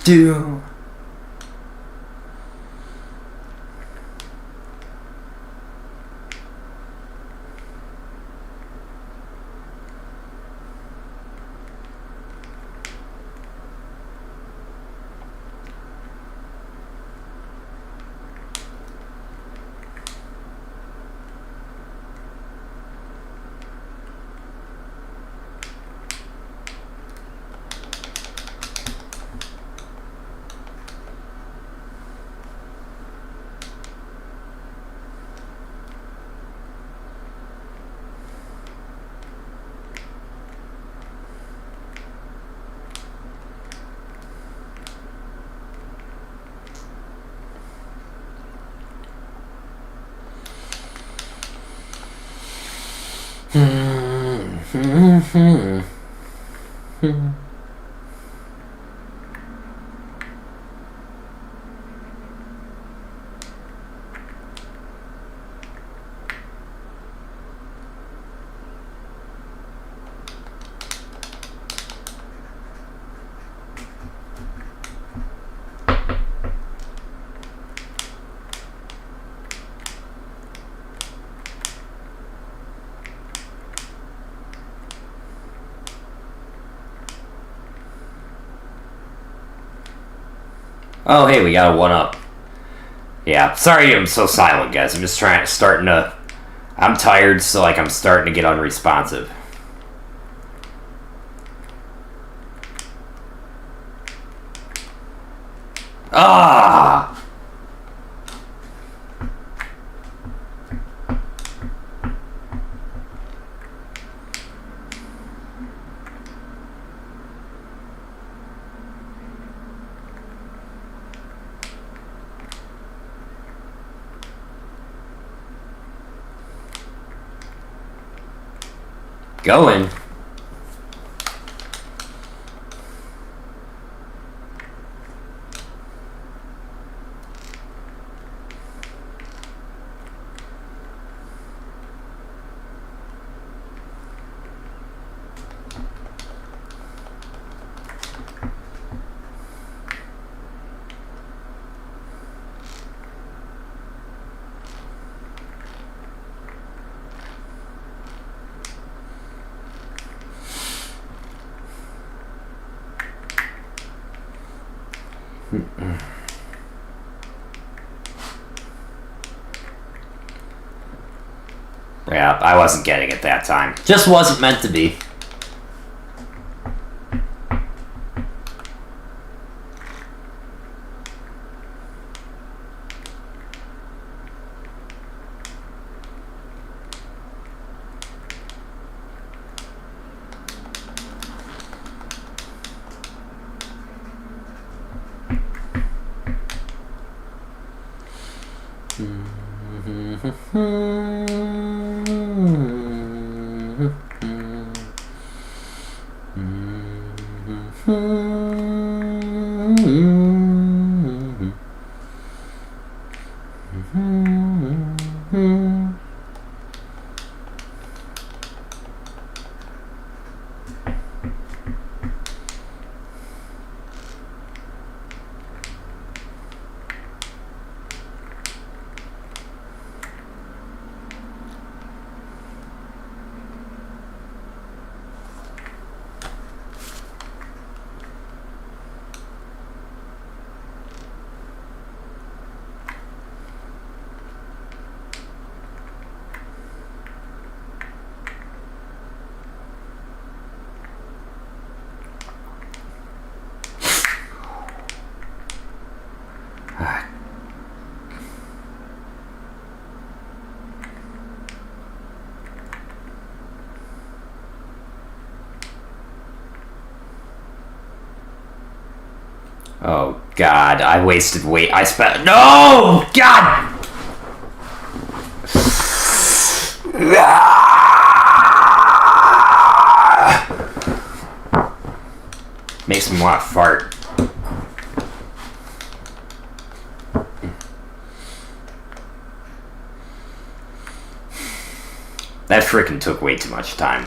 A: Do. Oh, hey, we got a 1-up. Yeah, sorry I'm so silent, guys. I'm just starting to... I'm tired, so, like, I'm starting to get unresponsive. Ah! Going. Yeah, I wasn't getting it that time. Just wasn't meant to be. Oh, God. I wasted weight. I spent... No! God! Makes me want to fart. That frickin' took way too much time.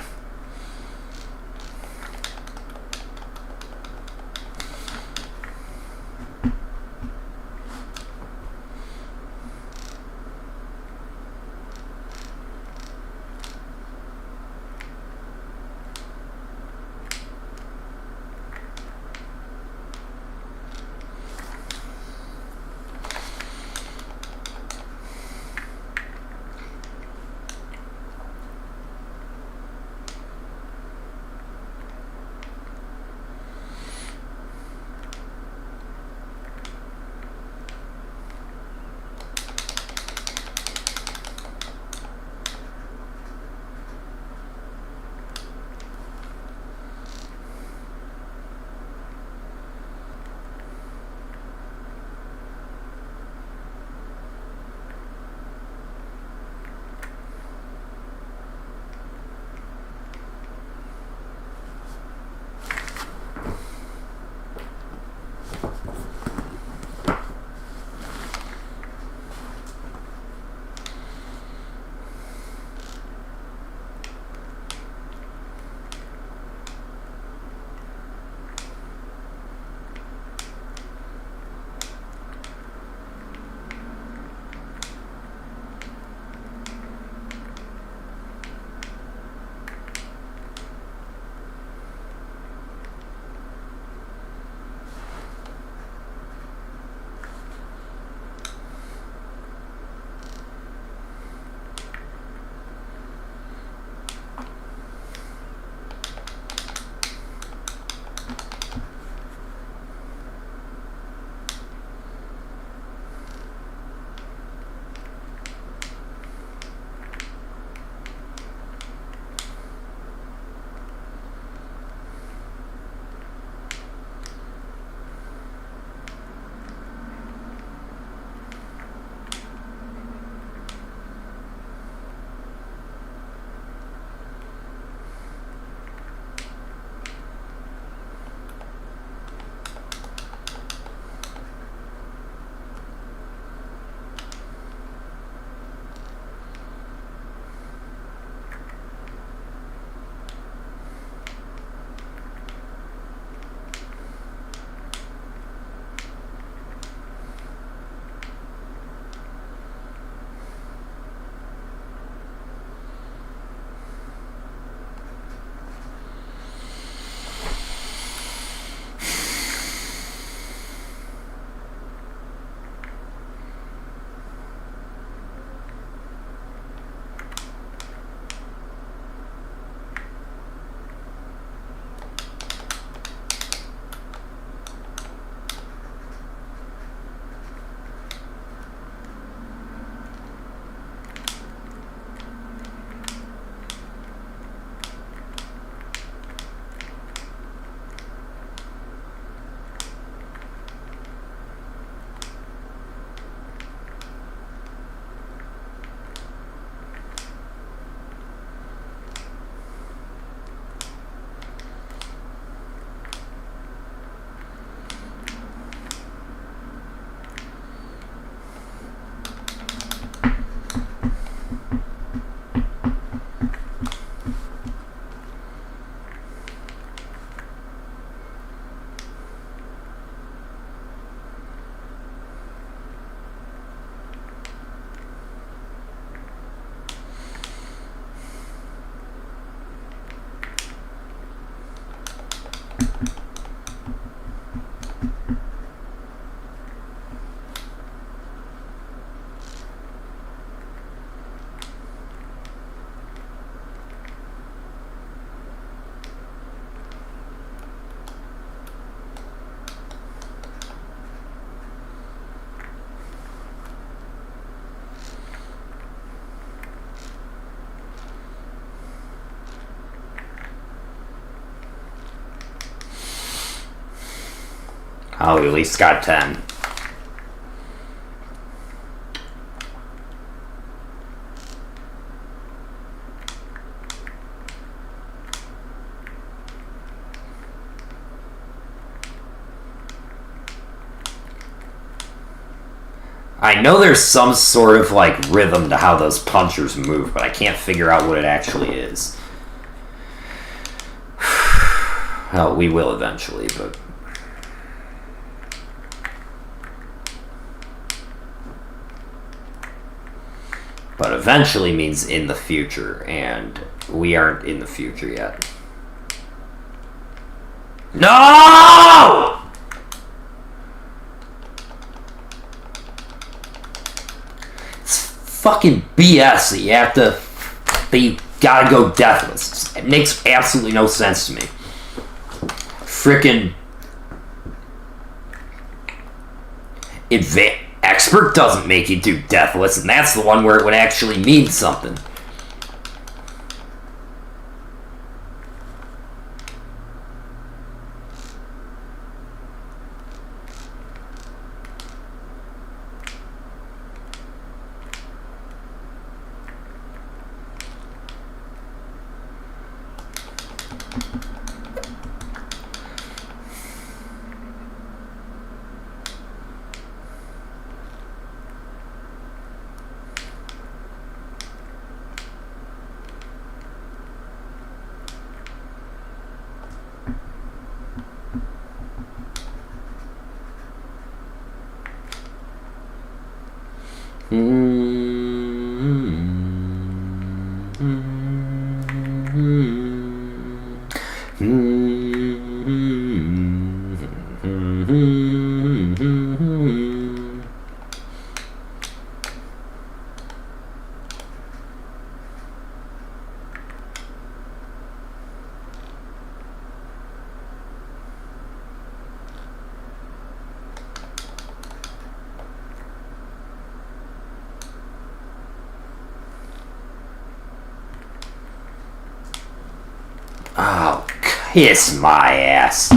A: Oh, we at least got 10. I know there's some sort of, like, rhythm to how those punchers move, but I can't figure out what it actually is. Well, we will eventually, but... But eventually means in the future, and we aren't in the future yet. No! It's fucking BS that you have to... That you gotta go deathless. It makes absolutely no sense to me. Frickin' expert doesn't make you do deathless, and that's the one where it would actually mean something. Oh, kiss my ass.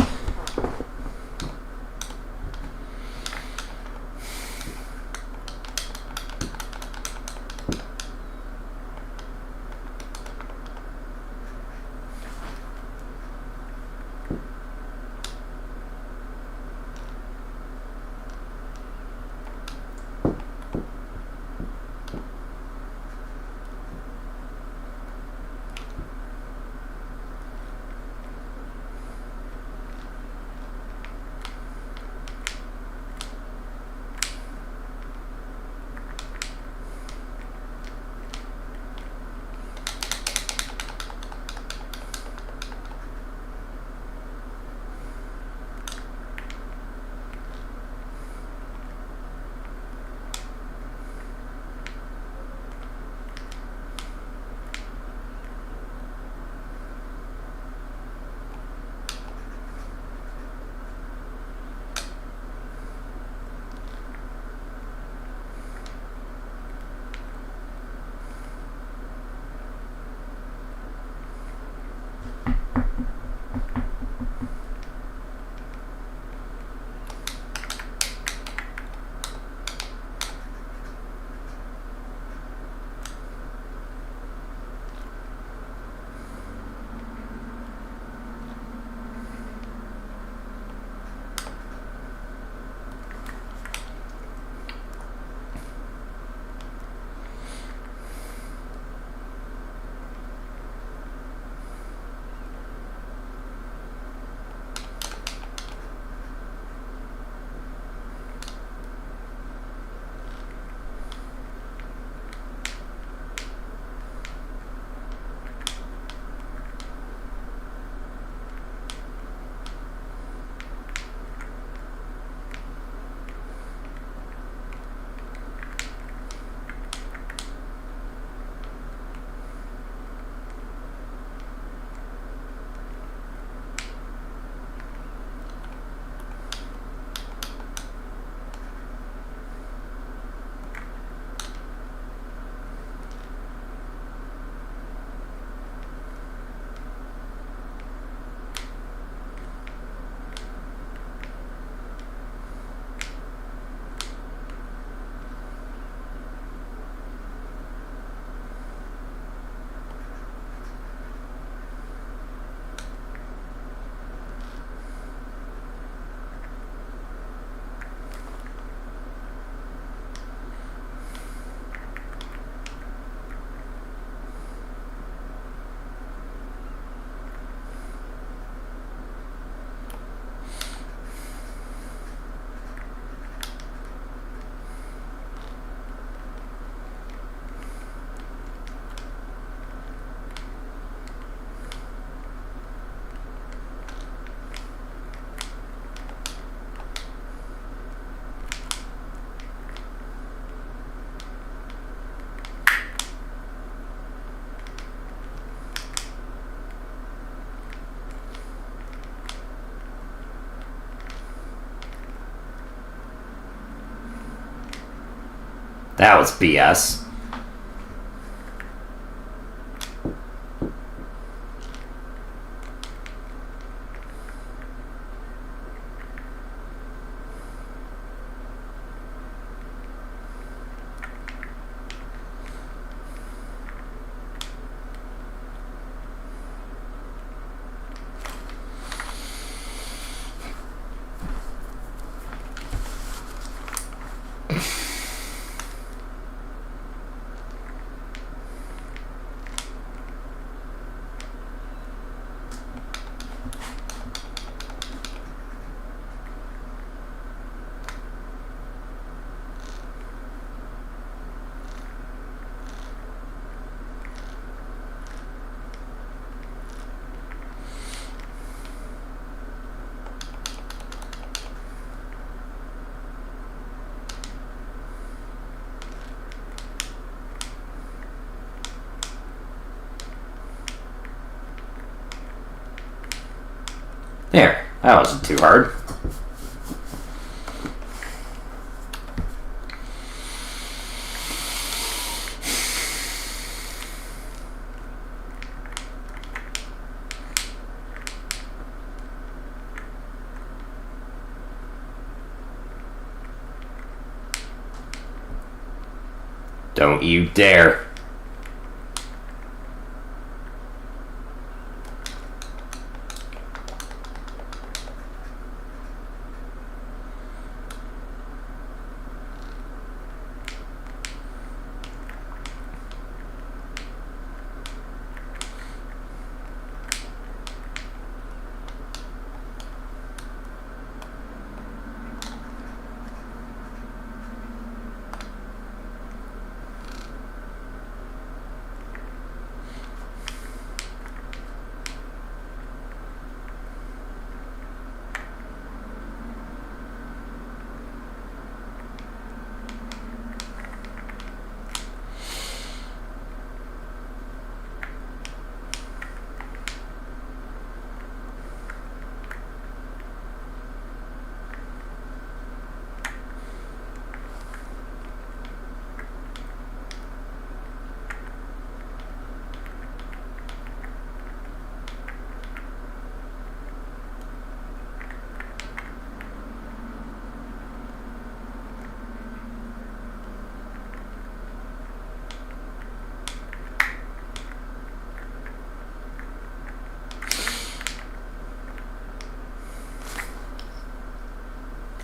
A: That was BS. There, that wasn't too hard. Don't you dare.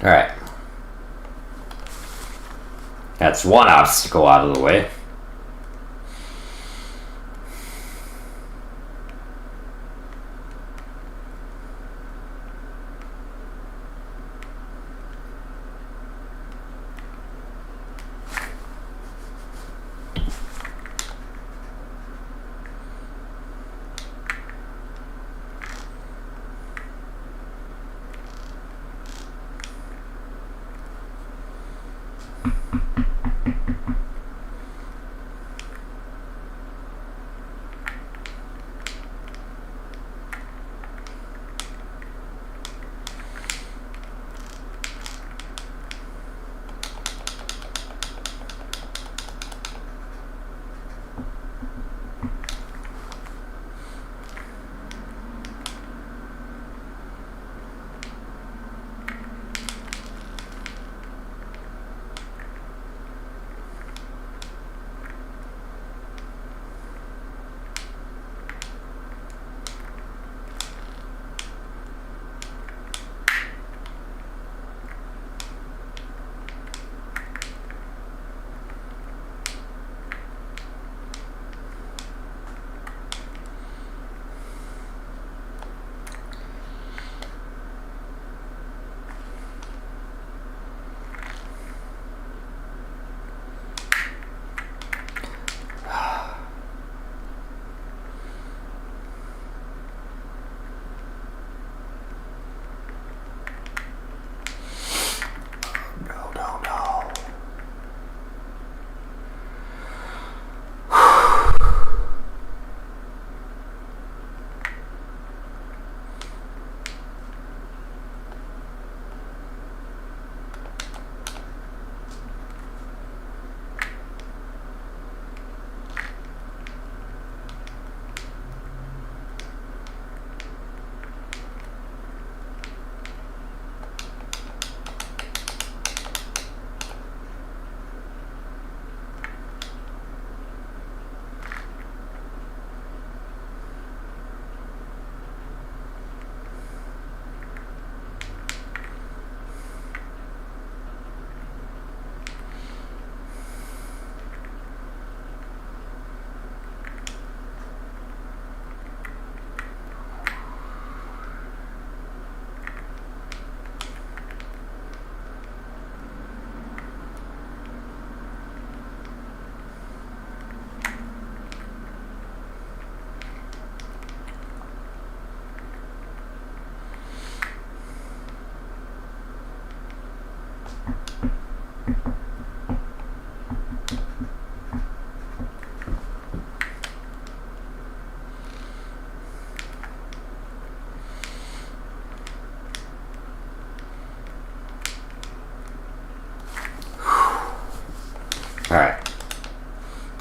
A: Alright. That's one obstacle out of the way.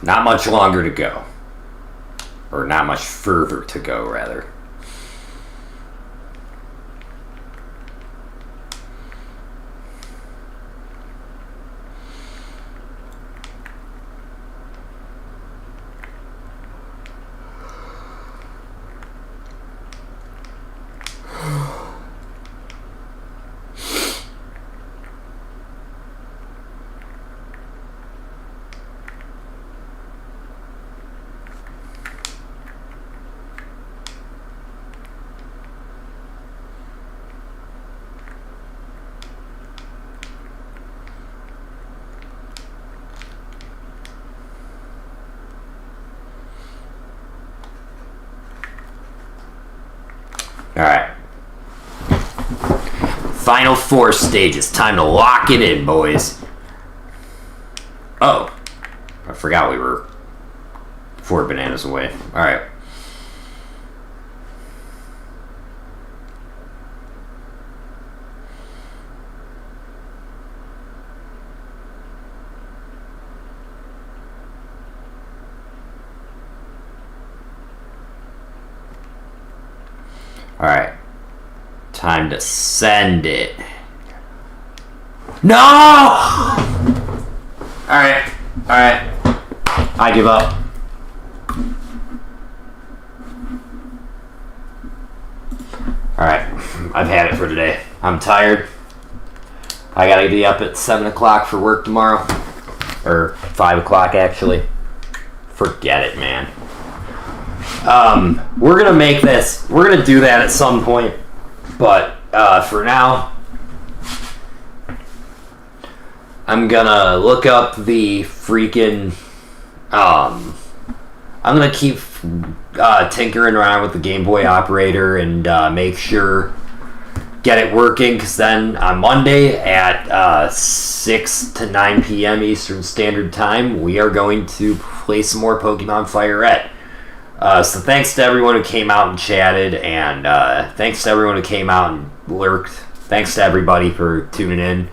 A: Not much longer to go. Or not much further to go, rather. Alright. Final 4 stages. Time to lock it in, boys. Oh. I forgot we were 4 bananas away. Alright. Alright. Time to send it. No! Alright. Alright. I give up. Alright. I've had it for today. I'm tired. I gotta be up at 7 o'clock for work tomorrow. Or 5 o'clock, actually. Forget it, man. We're gonna make this. We're gonna do that at some point, but for now, I'm gonna look up the freaking. I'm gonna keep tinkering around with the Game Boy operator and make sure get it working. Because then on Monday at 6 to 9 p.m. Eastern Standard Time, we are going to play some more Pokemon Fire Red. So thanks to everyone who came out and chatted, and thanks to everyone who came out and lurked. Thanks to everybody for tuning in.